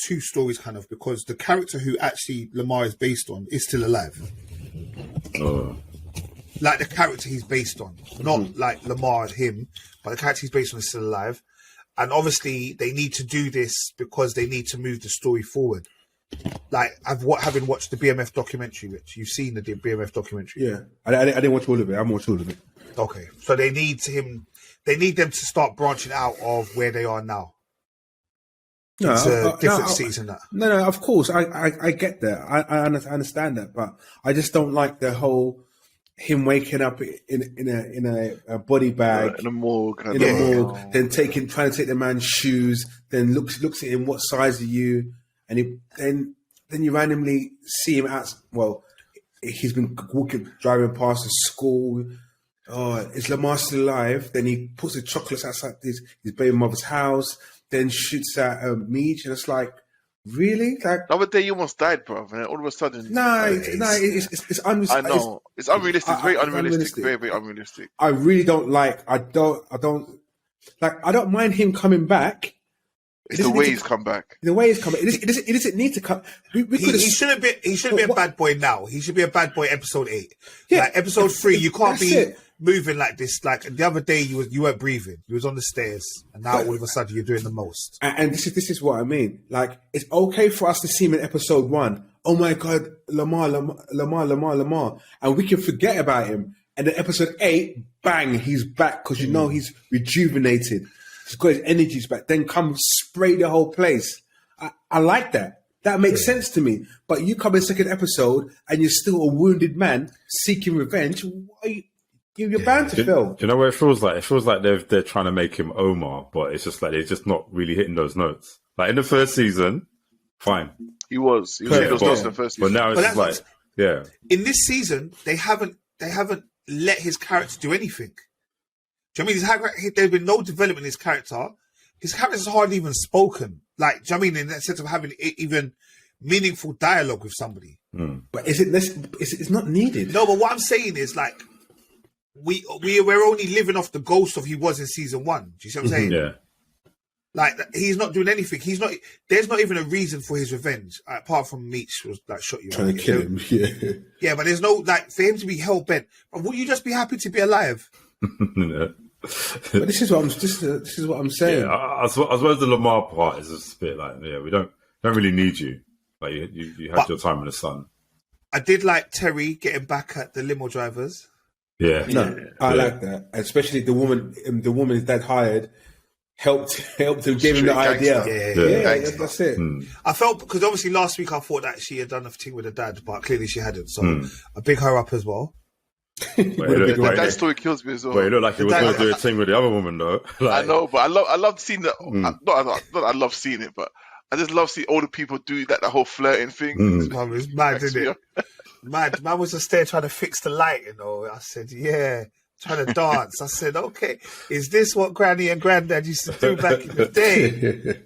two stories kind of, because the character who actually Lamar is based on is still alive. Like the character he's based on, not like Lamar him, but the character he's based on is still alive. And obviously they need to do this because they need to move the story forward. Like having watched the BMF documentary, which you've seen the BMF documentary. Yeah, I didn't watch all of it. I haven't watched all of it. Okay, so they need them to start branching out of where they are now. It's a different season. No, of course, I get that. I understand that, but I just don't like the whole him waking up in a body bag in a morgue, then trying to take the man's shoes, then looks at him, what size are you? And then you randomly see him he's been driving past the school. Oh, is Lamar still alive? Then he puts the chocolates outside his baby mother's house, then shoots at Meech, and it's like, really? Like the other day you almost died, bro, and then all of a sudden... it's unrealistic. I know. It's unrealistic. It's very unrealistic. Very, very unrealistic. I really don't like... I don't mind him coming back. It's the way he's come back. The way he's coming. It doesn't need to come... He shouldn't be a bad boy now. He should be a bad boy episode 8. Yeah, like episode 3, you can't be moving like this. Like the other day, you weren't breathing. You was on the stairs, and now all of a sudden you're doing the most. And this is what I mean. Like, it's okay for us to see him in episode 1. Oh my God, Lamar, and we can forget about him. And then episode 8, bang, he's back because he's rejuvenated. He's got his energies back. Then come spray the whole place. I like that. That makes sense to me. But you come in second episode and you're still a wounded man seeking revenge. You're bound to fail. Do you know what it feels like? It feels like they're trying to make him Omar, but it's just like they're just not really hitting those notes. Like in the first season, fine. He was hitting those notes in the first season. But now it's just like, yeah. In this season, they haven't let his character do anything. Do you know what I mean? There's been no development in his character. His character's hardly even spoken. Like, do you know what I mean? In that sense of having even meaningful dialogue with somebody. But it's not needed. No, but what I'm saying is, like, we're only living off the ghost of he was in season 1. Do you see what I'm saying? Yeah. Like, he's not doing anything. There's not even a reason for his revenge, apart from Meech was like shot you. Trying to kill him. Yeah. Yeah, but there's no, like, for him to be hell bent. But would you just be happy to be alive? No. But this is what I'm saying. Yeah, as well as the Lamar part is just a bit like, we don't really need you. Like you had your time in the sun. I did like Terry getting back at the limo drivers. Yeah, I like that, especially the woman his dad hired helped him, gave him the idea. Yeah, that's it. I felt, because obviously last week I thought that she had done a thing with her dad, but clearly she hadn't. So I big her up as well. That story kills me as well. But it looked like he was going to do a thing with the other woman, though. Like, I know, but I love seeing that. Not I love seeing it, but I just love seeing all the people do that whole flirting thing. It's mad, isn't it? Mad. Man was just there trying to fix the light, you know. I said, yeah, trying to dance. I said, okay, is this what Granny and Granddad used to do back in the day?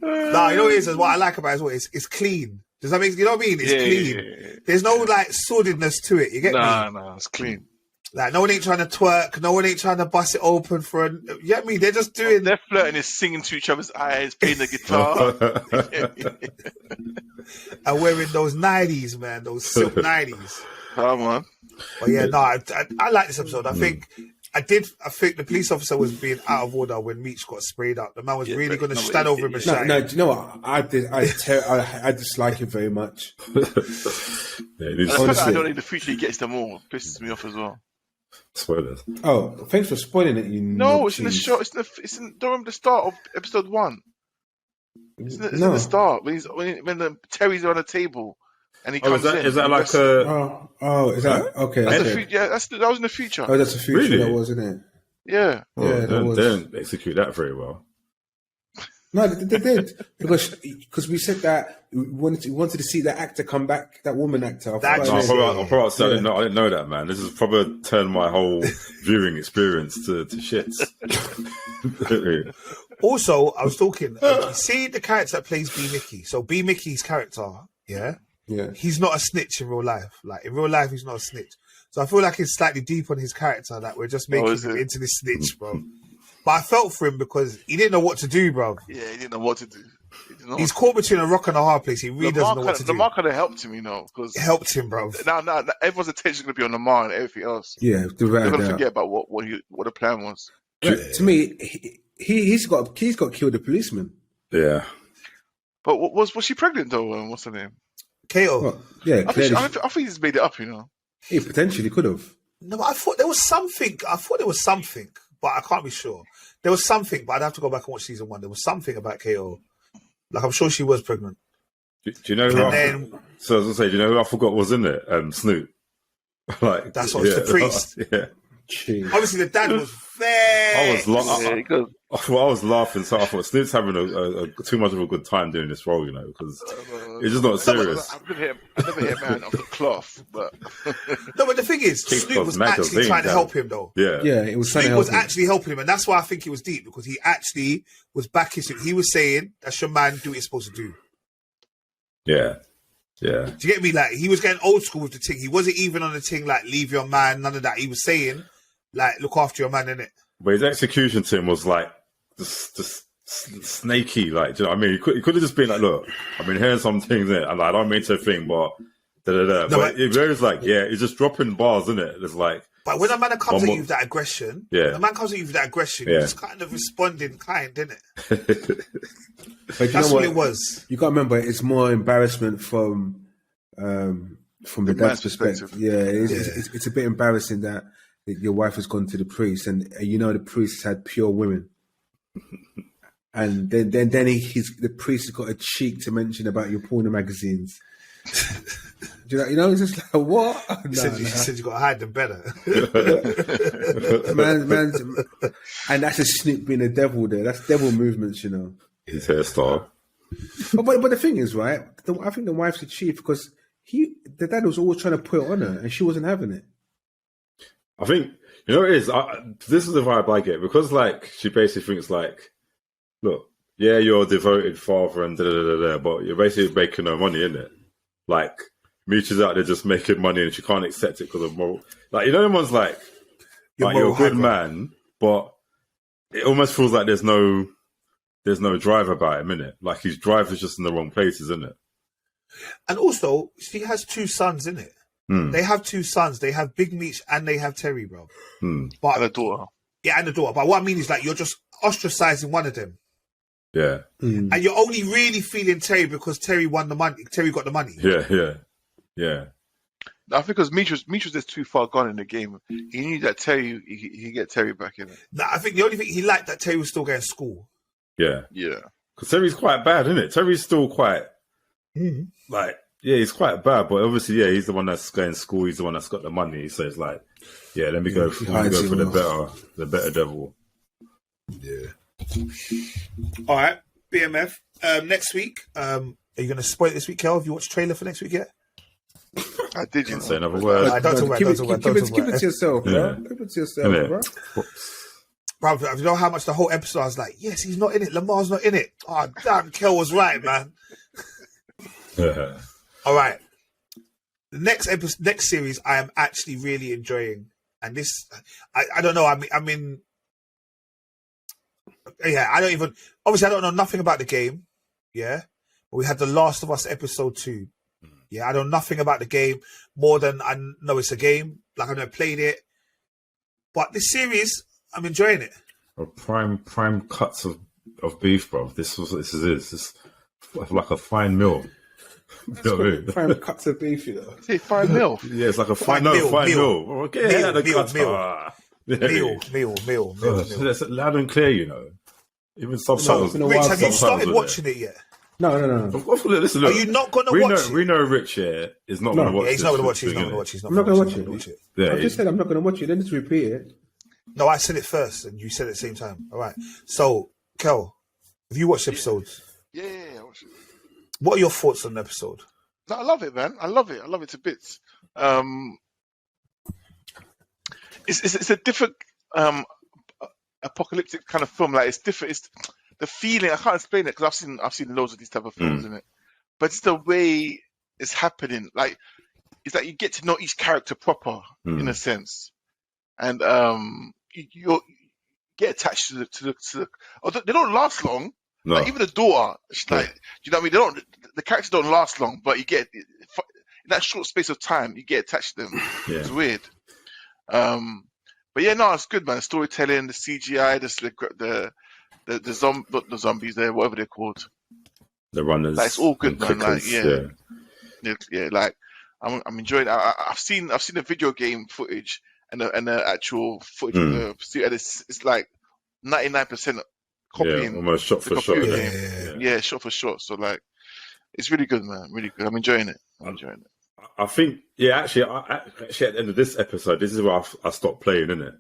Nah, you know what it is? What I like about it is what it's clean. Does that make, you know what I mean? It's clean. Yeah. There's no like sordidness to it. You get me? Nah, it's clean. Like no one ain't trying to twerk. No one ain't trying to bust it open for a. You get me? They're just doing. They're flirting, is singing to each other's eyes, playing the guitar, and wearing those 90s, man. Those silk 90s. Come on. But yeah, no, I like this episode. I think the police officer was being out of order when Meech got sprayed up. The man was really going to stand over him and shout. No, do you know what? I dislike it very much. Honestly, I don't know, in the future he gets them all. It pisses me off as well. Spoilers. Oh, thanks for spoiling it. It's in the show. Don't remember the start of episode 1. It's in the start when Terry's on the table. And he comes in. Is that like a... is that... Okay. That was in the future. Oh, that's the future, really? That was, isn't it? Yeah. Yeah, they didn't execute that very well. No, they did. Because we said that we wanted to see that actor come back, that woman actor. I didn't know that, man. This has probably turned my whole viewing experience to shits. Also, I was talking, see the character that plays B. Mickey. So B. Mickey's character, yeah, he's not a snitch in real life. Like in real life, he's not a snitch. So I feel like it's slightly deep on his character that we're just making him into this snitch, bro. But I felt for him because he didn't know what to do, bro. Yeah, he didn't know what to do. He's caught between a rock and a hard place. He really doesn't know what to do. Lamar could have helped him, because it helped him, bro. Now everyone's attention going to be on Lamar and everything else. Yeah, they're going to forget about what the plan was. To me, he's got killed a policeman. Yeah. But was she pregnant though? What's her name? Kato. Well, yeah, I think he just made it up, He potentially could have. No, but I thought there was something. But I can't be sure. There was something, but I'd have to go back and watch season 1. There was something about Kato. Like, I'm sure she was pregnant. Do you know who? So I was gonna say, do you know who I forgot was in it? Snoop. Like that's what the priest. Yeah. Jeez. Obviously, the dad was very. I was laughing, so I thought Snoop's having a too much of a good time doing this role, because it's just not serious. I've never hit a man off the cloth, but no. But the thing is, Snoop was actually trying to help him, though. Yeah, it was. Snoop was actually helping him, and that's why I think it was deep, because he actually was backing him. He was saying, "That's your man. Do what you're supposed to do." Yeah. Yeah. Do you get me? Like, he was getting old school with the thing. He wasn't even on the thing like leave your man, none of that. He was saying, like, look after your man, innit? But his execution to him was like just snaky. Like, do you know what I mean? He could have just been like, look, I've been hearing some things in it, and I don't mean to think, but but it was like, he's just dropping bars, isn't it? It's like. But when a man comes at you with that aggression, the man comes at you with that aggression, you're just kind of responding kind, isn't it? But that's what it was. You got to remember, it's more embarrassment from the dad's perspective. Yeah, it's a bit embarrassing that your wife has gone to the priest, and the priest had pure women, and then the priest has got a cheek to mention about your porno magazines. It's just like, what? You said you got to hide them better. man, and that's a Snoop being a devil there. That's devil movements, His hairstyle. But the thing is, right? I think the wife's the chief because the dad was always trying to put it on her, and she wasn't having it. I think it is. This is the vibe I get, because like she basically thinks like, look, yeah, you're a devoted father and but you're basically making no money, innit? Like Meech is out there just making money, and she can't accept it because of moral. Like, everyone's like you're a good man, but it almost feels like there's no drive about him, innit? Like his drive is just in the wrong places, isn't it? And also, she has 2 sons, innit? They have 2 sons. They have Big Meech and they have Terry, bro. But and a daughter. Yeah, and a daughter. But what I mean is, like, you're just ostracizing one of them. Yeah. And you're only really feeling Terry because Terry won the money. Terry got the money. Yeah. I think because Meech was just too far gone in the game. He knew that Terry, he could get Terry back in it. No, I think the only thing he liked that Terry was still going to school. Yeah. Because Terry's quite bad, isn't it? Terry's still quite he's quite bad, but obviously, he's the one that's going to school. He's the one that's got the money. So it's like, let me go for the better devil. Yeah. All right, BMF. Next week, are you going to spoil it this week, Kel? Have you watched the trailer for next week yet? I did. Didn't say another word. Keep it to yourself, bro. Keep it to yourself, bro. Bro, you know how much the whole episode I was like, yes, he's not in it. Lamar's not in it. Oh, damn, Kel was right, man. All right. The next series I am actually really enjoying. And this, I don't know. I mean, I don't even, obviously I don't know nothing about the game. Yeah. But we had The Last of Us episode 2. Yeah. I know nothing about the game more than I know it's a game. Like, I've never played it. But this series, I'm enjoying it. Prime cuts of beef, bro. This is like a fine meal. Prime cuts of beef, Say fine meal. Yeah, it's like a fine meal. Meal. That's loud and clear, Even subtitles. Rich, have you started watching it yet? No. Listen, look, are you not going to watch it? We know Rich here is not going to watch it. He's not going to watch it. I'm not going to watch it. Yeah, I just said I'm not going to watch it. Then just repeat it. No, I said it first, and you said it at the same time. All right. So, Kel, have you watched episodes? Yeah, I watched it. What are your thoughts on the episode? No, I love it, man. I love it to bits. It's a different apocalyptic kind of film. Like, it's different. It's the feeling. I can't explain it because I've seen loads of these type of films in it, but it's the way it's happening. Like, it's like you get to know each character proper in a sense, and get attached to the although they don't last long. No. Like, even the daughter, she's like, you know what I mean? The characters don't last long, but you get in that short space of time, you get attached to them. Yeah. It's weird. But yeah, no, it's good, man. The storytelling, the CGI, not the zombies there, whatever they're called. The runners. Like, it's all good, man. Clickers, Yeah. Like, I'm enjoying it. I've seen the video game footage and the actual footage of the and it's like 99% copying. Yeah, almost shot for shot. Yeah, shot for shot. So like, it's really good, man. Really good. I'm enjoying it. I think, actually, at the end of this episode, this is where I stopped playing, innit?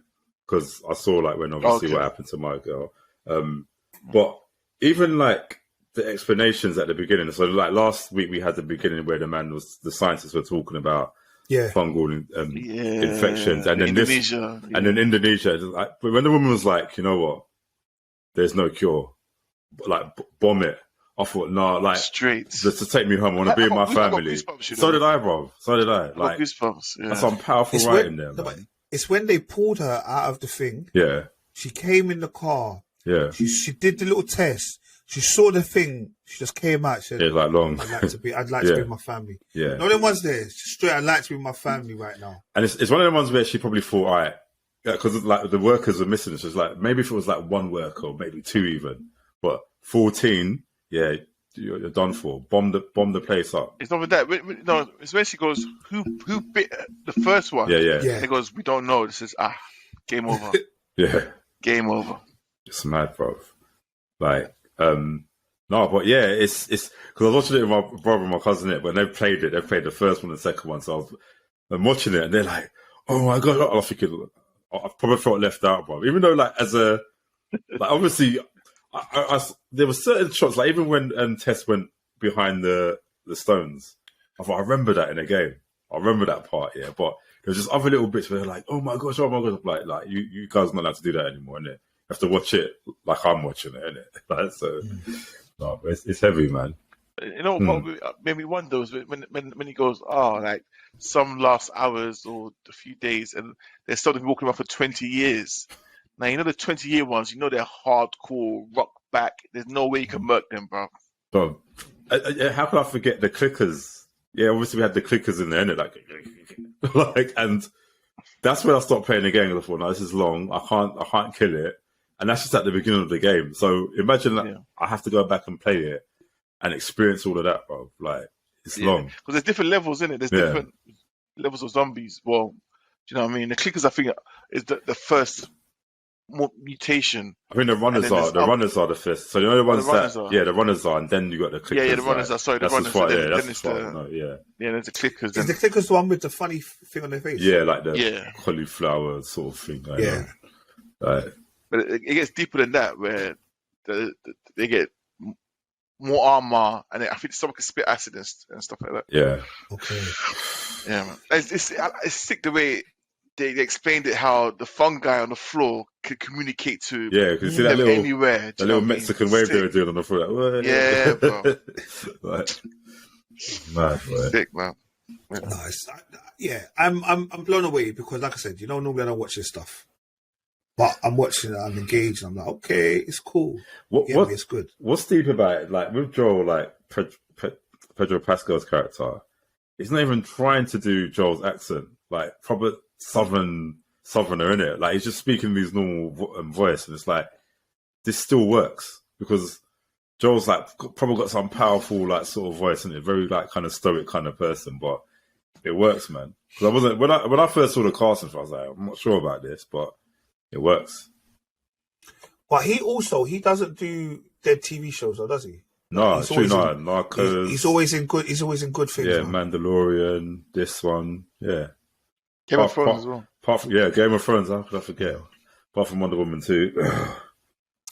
Because I saw, like, when obviously what happened to my girl. But even, like, the explanations at the beginning. So, like, last week we had the beginning where the scientists were talking about fungal infections. And then Indonesia. And then Indonesia. Like, but when the woman was like, you know what? There's no cure. Like, bomb it. I thought, like, straight. Just to take me home. I want to be with my family. So did I, bro. So did I. Like, that's some powerful writing there, man. It's when they pulled her out of the thing. Yeah. She came in the car. Yeah. She did the little test. She saw the thing. She just came out. She said, it's like long. I'd like to be with my family. Yeah. No, them ones there. Straight, I'd like to be with my family right now. And it's one of the ones where she probably thought, all right, because like the workers were missing. So it's like, maybe if it was like one worker or maybe two even, but 14, yeah, you're done for. Bomb the place up. It's not with that. No, it's when she goes, who bit the first one? Yeah. And it goes, we don't know. This is game over. Yeah. Game over. It's mad, bro. Like, no, but yeah, it's because I was watching it with my brother and my cousin, but they played it. They played the first one and the second one. So I'm watching it and they're like, oh my God. I was thinking, I probably felt left out, bro. Even though, like, obviously, there were certain shots, like even when Tess went behind the stones, I thought I remember that in the game. I remember that part, yeah. But there's just other little bits where they're like, oh my gosh, like you guys are not allowed to do that anymore, innit? You have to watch it like I'm watching it, innit? Like, so, no, but it's heavy, man. You know what made me wonder was when he goes, like some last hours or a few days, and they're still walking around for 20 years. Now, you know the 20-year ones, you know they're hardcore, rock back. There's no way you can murk them, bro. Bro, how could I forget the clickers? Yeah, obviously we had the clickers in there, innit? Like, and that's when I stopped playing the game. I thought, no, this is long. I can't kill it. And that's just at the beginning of the game. So imagine that I have to go back and play it and experience all of that, bro. Like, it's long. Because there's different levels in it. There's different levels of zombies. Well, do you know what I mean? The clickers, I think, is the first mutation. I think the runners are the first. So you know the ones the runners are, and then you got the clickers. Yeah, the runners are. Sorry, the runners. There's the clickers. Is the clickers the one with the funny thing on their face? Yeah, like the cauliflower sort of thing. But it gets deeper than that, where they get more armor, and I think someone can spit acid and stuff like that. Yeah. Okay. Yeah, man. It's sick the way they explained it, how the fungi on the floor could communicate to because see that little anywhere. The little Mexican wave they were doing on the floor. Like, yeah, bro. Like, mad, bro. Sick, man. Nice. I'm blown away because, like I said, normally I don't watch this stuff. But I'm watching it, I'm engaged, and I'm like, okay, it's cool. It's good. What's deep about it? Like, with Joel, like, Pedro Pascal's character, he's not even trying to do Joel's accent. Like, proper southerner, innit? Like, he's just speaking these normal voice, and it's like, this still works. Because Joel's, like, probably got some powerful, like, sort of voice, and a very, like, kind of stoic kind of person, but it works, man. Because I wasn't, when I first saw the casting, I was like, I'm not sure about this, but it works. But he doesn't do dead TV shows, or does he? No, it's true. No, Narcos. He's always in good things. Yeah, Mandalorian. This one. Yeah. Game of Thrones as well. Game of Thrones. How could I forget? Apart from Wonder Woman 2.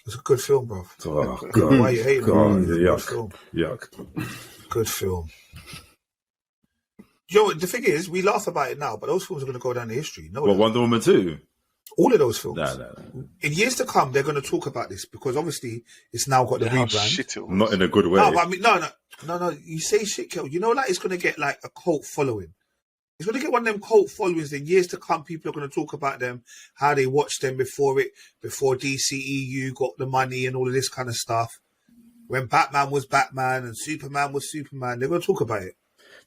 It's a good film, bro. Oh God! Why are you hating? Yuck. Good film. You know, the thing is, we laugh about it now, but those films are going to go down in history. No, Wonder Woman 2? All of those films. No. In years to come, they're going to talk about this because obviously it's now got the rebrand. Not in a good way. No, but I mean, no. You say shit, Kel. Like it's going to get like a cult following. He's going to get one of them cult followings. In years to come, people are going to talk about them, how they watched them before DCEU got the money and all of this kind of stuff. When Batman was Batman and Superman was Superman, they're going to talk about it.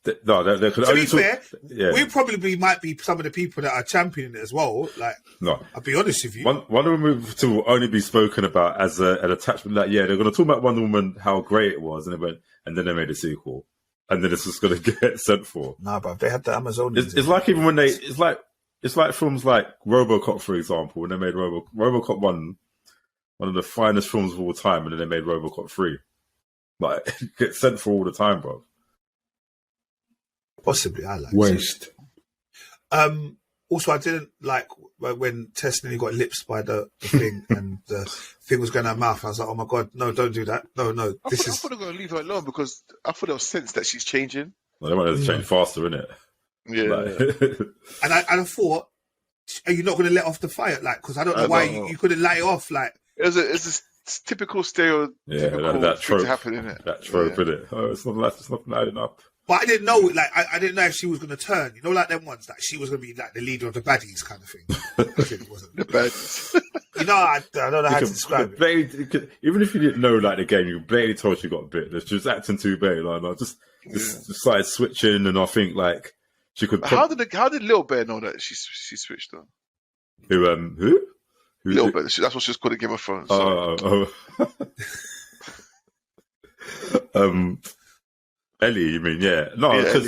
They could To only be fair, yeah. we probably might be some of the people that are championing it as well. Like, No, I'll be honest with you. Wonder Woman will only be spoken about as an attachment. Like, yeah, they're going to talk about Wonder Woman, how great it was, and then they made a sequel, and then it's just going to get sent for. Nah, bro, they had the Amazonians. It's like even when it's like films like RoboCop, for example, when they made RoboCop 1, one of the finest films of all time, and then they made RoboCop 3. Like, it gets sent for all the time, bro. Possibly, I like Waste. Also, I didn't like when Tess nearly got lips by the thing and the thing was going out her mouth. I was like, oh my God, no, don't do that. No. I thought they were going to leave her alone because I thought there was sense that she's changing. Well, they want her to change faster, innit? Yeah. And I thought, are you not going to let off the fire? Like, because I don't know why you couldn't light it off. Like, it's a typical stereotypical that trope thing to happen, innit? That trope, innit? Oh, it's not lighting up. but I didn't know, like, I didn't know if she was going to turn. You know, like them ones, like she was going to be like the leader of the baddies kind of thing. I think it wasn't. The baddies. You know, I don't know how to describe it. Even if you didn't know like the game, you blatantly told she got a bit. She was acting too bad. Like, I just started switching, and I think like she could. How did Little Bear know that she switched on? Who? Little Bear. That's what she was called in Game of Thrones. Ellie, you mean? Yeah. No, because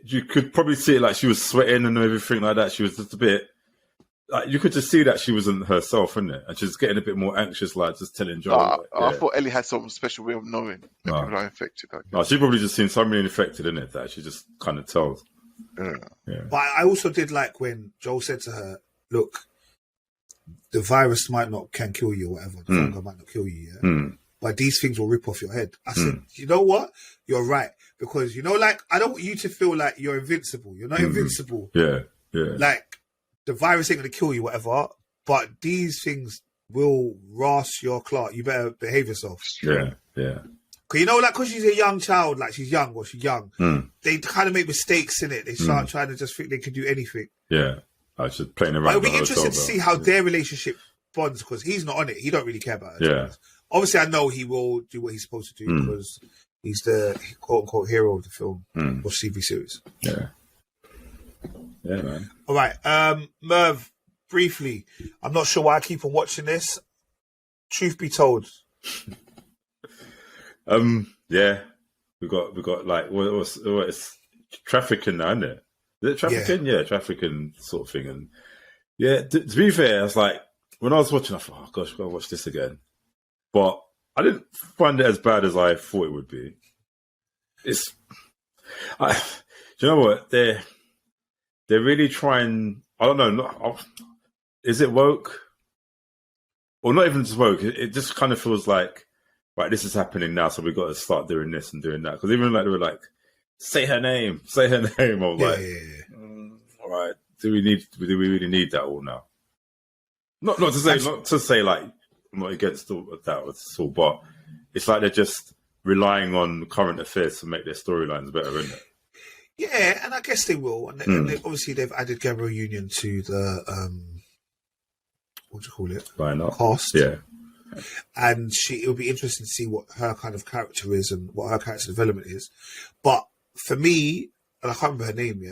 you could probably see it, like she was sweating and everything like that. She was just a bit. Like, you could just see that she wasn't herself, innit? And she's getting a bit more anxious, like just telling Joel. I thought Ellie had some special way of knowing that people are infected. No, she probably just seen so many infected, innit, that she just kind of tells. Yeah. But I also did like when Joel said to her, "Look, the virus can kill you or whatever. The fungi might not kill you, yeah. But these things will rip off your head." I said, you know what? You're right. Because, you know, like, I don't want you to feel like you're invincible. You're not invincible. Yeah. Like, the virus ain't going to kill you, whatever. But these things will ras your clock. You better behave yourself. Yeah. Because, you know, like, because she's a young child, like, she's young, they kind of make mistakes in it. They start trying to just think they can do anything. Yeah. I should playing around. But it'll be interesting to see how their relationship bonds, because he's not on it. He don't really care about it. Yeah. Obviously, I know he will do what he's supposed to do because he's the quote-unquote hero of the film or TV series. Yeah, man. All right. Merv, briefly, I'm not sure why I keep on watching this. Truth be told. Yeah. We got like, it's trafficking now, isn't it? Is it trafficking? Yeah, trafficking sort of thing. And yeah, to be fair, I was like, when I was watching, I thought, oh gosh, I've got to watch this again. But I didn't find it as bad as I thought it would be. Do you know what? They're really trying. I don't know. Is it woke? Or not even just woke. It just kind of feels like, right, this is happening now, so we've got to start doing this and doing that. Because even like they were like, say her name. I was all right. Do we really need that all now? Not to say like, I'm not against that at all, but it's like they're just relying on current affairs to make their storylines better, isn't it? Yeah, and I guess they will. And obviously they've added Gabrielle Union to the what do you call it? Cast. Yeah. And it'll be interesting to see what her kind of character is and what her character development is. But for me, and I can't remember her name,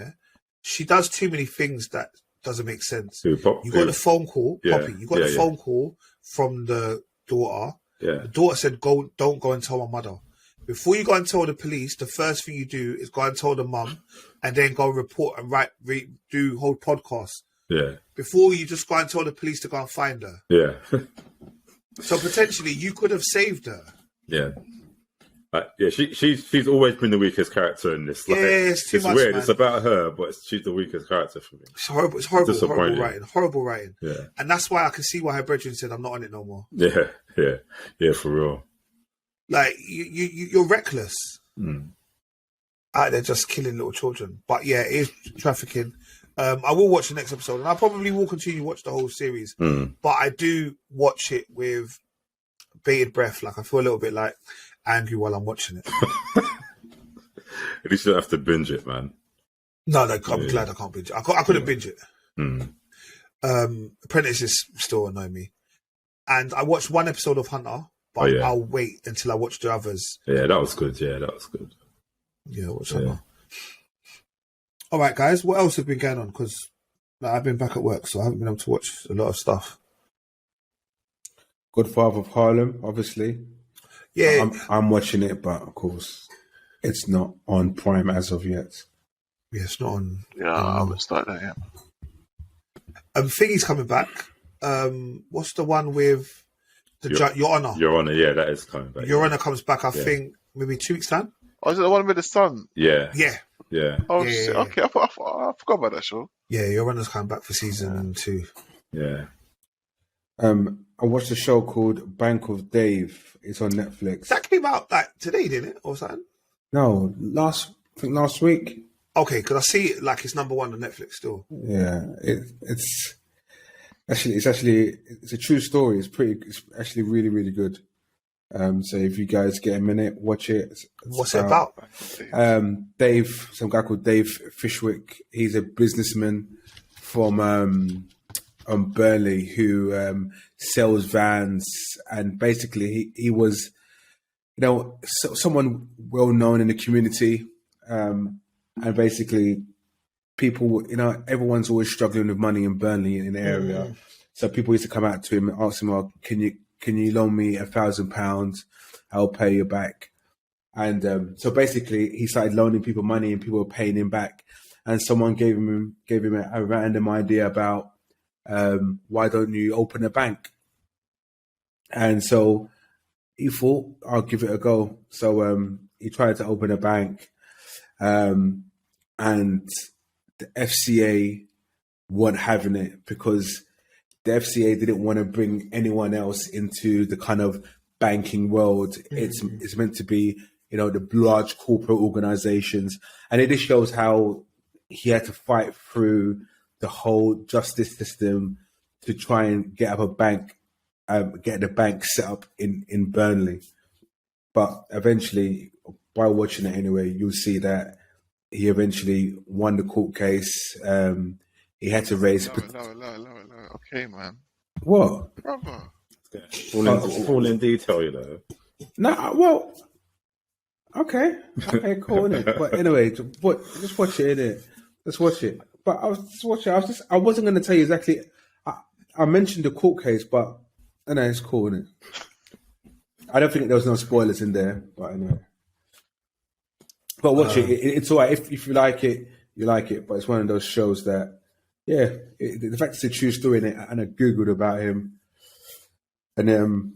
she does too many things that doesn't make sense. You got the phone call, Poppy. You got the phone call from the daughter. Yeah. The daughter said, don't go and tell my mother. Before you go and tell the police, the first thing you do is go and tell the mum and then go report and do whole podcasts. Yeah. Before you just go and tell the police to go and find her. Yeah. So potentially you could have saved her. Yeah. She's always been the weakest character in this. Like, it's too much, weird. man. It's about her, but she's the weakest character for me. It's horrible. Horrible writing. Yeah. And that's why I can see why her brethren said, I'm not on it no more. Yeah, for real. Like, you're reckless. Out there just killing little children. But yeah, it is trafficking. I will watch the next episode, and I probably will continue to watch the whole series. But I do watch it with bated breath. Like, I feel a little bit like angry while I'm watching it. At least you don't have to binge it, man. No, I'm glad I can't binge it. I couldn't binge it. Apprentice is still annoying me. And I watched one episode of Hunter, but I'll wait until I watch the others. Yeah, that was good. Yeah, Watch Hunter. All right, guys, what else has been going on? Because I've been back at work, so I haven't been able to watch a lot of stuff. Godfather of Harlem, obviously. Yeah. I'm watching it, but of course, it's not on Prime as of yet. Yeah, it's not on. Yeah, I haven't started that yet. Thingy's coming back. What's the one with Your Honor? Your Honor, yeah, that is coming back. Your Honor comes back, I think, maybe 2 weeks' time. Oh, is it the one with the sun? Yeah. Oh, shit. Yeah. Okay, I forgot about that show. Yeah, Your Honor's coming back for season 2. Yeah. I watched a show called Bank of Dave. It's on Netflix. That came out like today, didn't it, or something? No, last week. Okay, because I see it like it's number 1 on Netflix still. Yeah, it's a true story. It's actually really, really good. So if you guys get a minute, watch it. What's it about? Dave, some guy called Dave Fishwick. He's a businessman from Burnley who sells vans, and basically he was, someone well known in the community, and basically people, everyone's always struggling with money in Burnley in the area. So people used to come out to him and ask him, "Oh, can you loan me £1,000? I'll pay you back." And so basically he started loaning people money and people were paying him back. And someone gave him a random idea about, why don't you open a bank? And so he thought, I'll give it a go. So he tried to open a bank, and the FCA weren't having it because the FCA didn't want to bring anyone else into the kind of banking world. It's meant to be, the large corporate organizations. And it just shows how he had to fight through the whole justice system to try and get up a bank, get the bank set up in Burnley. But eventually, by watching it anyway, you'll see that he eventually won the court case. He had to raise... Okay, man. What? Brother. Full in detail, No, well... Okay, cool, innit? But anyway, just watch it, innit? Let's watch it. But I was just watching. I wasn't going to tell you exactly. I mentioned the court case, but it's cool, innit? I don't think there was no spoilers in there, but anyway. But watch it. It's all right. If you like it, you like it. But it's one of those shows that, the fact it's a true story in it, and I googled about him, and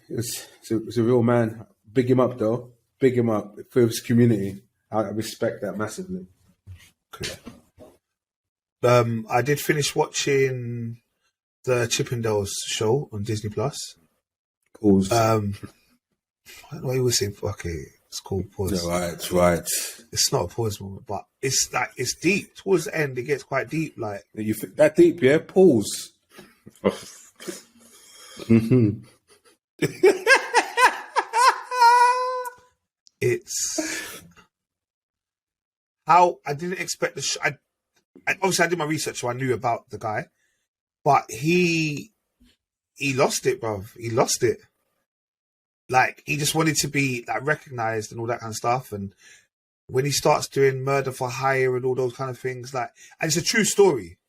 it's a real man. Big him up, though. Big him up for his community. I respect that massively. Okay. I did finish watching the Chippendales show on DisneyPlus. Pause. I don't know what you were saying. Okay, it's called pause. Right. It's not a pause moment, but it's deep. Towards the end, it gets quite deep. Like you think that deep, yeah? Pause. It's how I didn't expect the show. Obviously, I did my research, so I knew about the guy, but he lost it, bruv. He lost it. Like, he just wanted to be like recognized and all that kind of stuff. And when he starts doing murder for hire and all those kind of things, and it's a true story.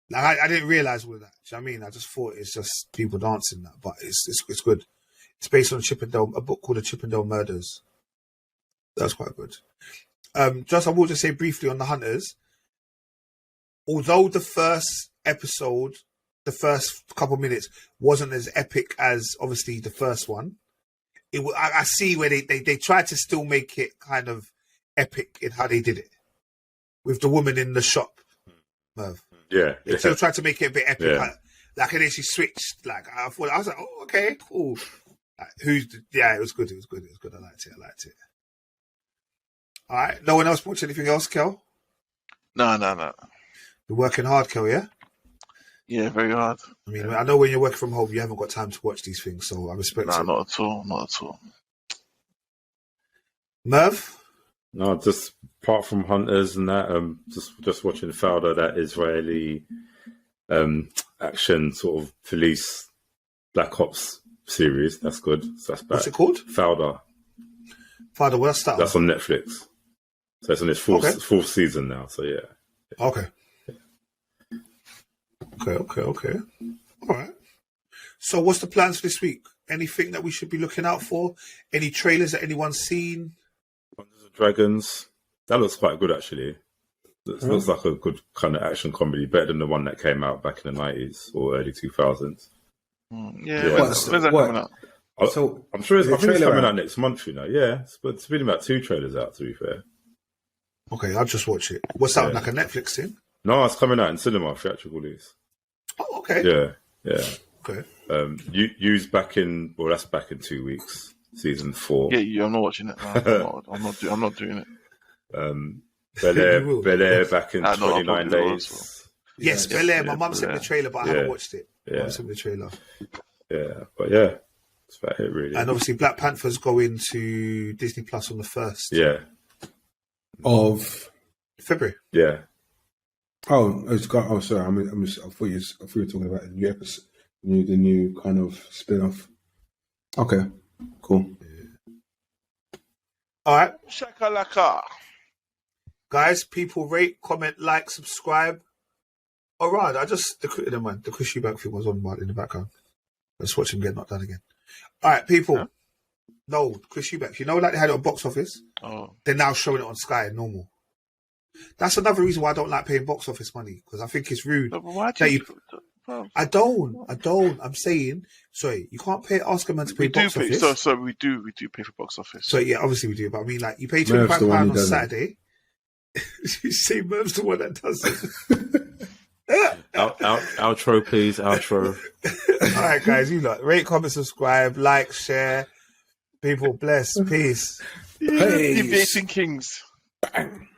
Like, I didn't realize all of that. Do you know what I mean? I just thought it's just people dancing that, but it's good. It's based on a book called The Chippendale Murders. That's quite good. I will just say briefly on The Hunters, although the first episode, the first couple of minutes, wasn't as epic as obviously the first one, I see where they tried to still make it kind of epic in how they did it. With the woman in the shop, Merv. Yeah. They still tried to make it a bit epic. Yeah. Like, and then she switched. Like, I was like, oh, okay, cool. It was good. It was good. I liked it. All right. No one else watch anything else, Kel? No. You're working hard, Kel, yeah? Yeah, very hard. I mean, I know when you're working from home, you haven't got time to watch these things, so I respect it. Not at all. Merv? No, just apart from Hunters and that, just watching Fauda, that Israeli action sort of police Black Ops series. That's good. So that's back. What's it called? Fauda. Father, what's that? That's on Netflix. So it's on its fourth season now. So yeah. Okay. Okay. All right. So what's the plans for this week? Anything that we should be looking out for? Any trailers that anyone's seen? Dungeons and Dragons. That looks quite good actually. It looks like a good kind of action comedy, better than the one that came out back in the 90s or early 2000s. When's that coming out? So I'm sure it's coming out next month, you know. Yeah, but it's been about 2 trailers out, to be fair. Okay, I'll just watch it. What's that, like a Netflix thing? No, it's coming out in cinema, theatrical release. Oh, okay. Yeah. Okay. You's back in, well, that's back in 2 weeks, season 4. Yeah, I'm not watching it. No, I'm not doing it. Bel-Air back in 29 days. Yes, Bel-Air. My mum sent me the trailer, but I haven't watched it. Yeah. Mum sent me the trailer. Yeah, but yeah, that's about it, really. And obviously, Black Panther's going to DisneyPlus on the 1st. Yeah. Of February. Yeah. Oh, it's got. Oh, sorry. I thought you were talking about the new episode, the new kind of spin-off. Okay, cool. All right, Shakalaka. guys. People rate, comment, like, subscribe. All right, the Chris Eubanks thing was on in the background. Let's watch him get knocked down again. All right, people. Huh? No, Chris Eubanks. You know, like they had it on box office. Oh, They're now showing it on Sky and normal. That's another reason why I don't like paying box office money, because I think it's rude. no, but why do you? I don't. I'm saying, sorry, you can't ask a man to pay box office. So we do pay for box office. So yeah, obviously we do. But I mean, like, you pay Merv's the one £25 who on does it. Saturday. You say Merv's the one that does it. Outro, please. Outro. All right, guys, you lot, rate, comment, subscribe, like, share. People bless. Peace. Deviating Kings. Bang.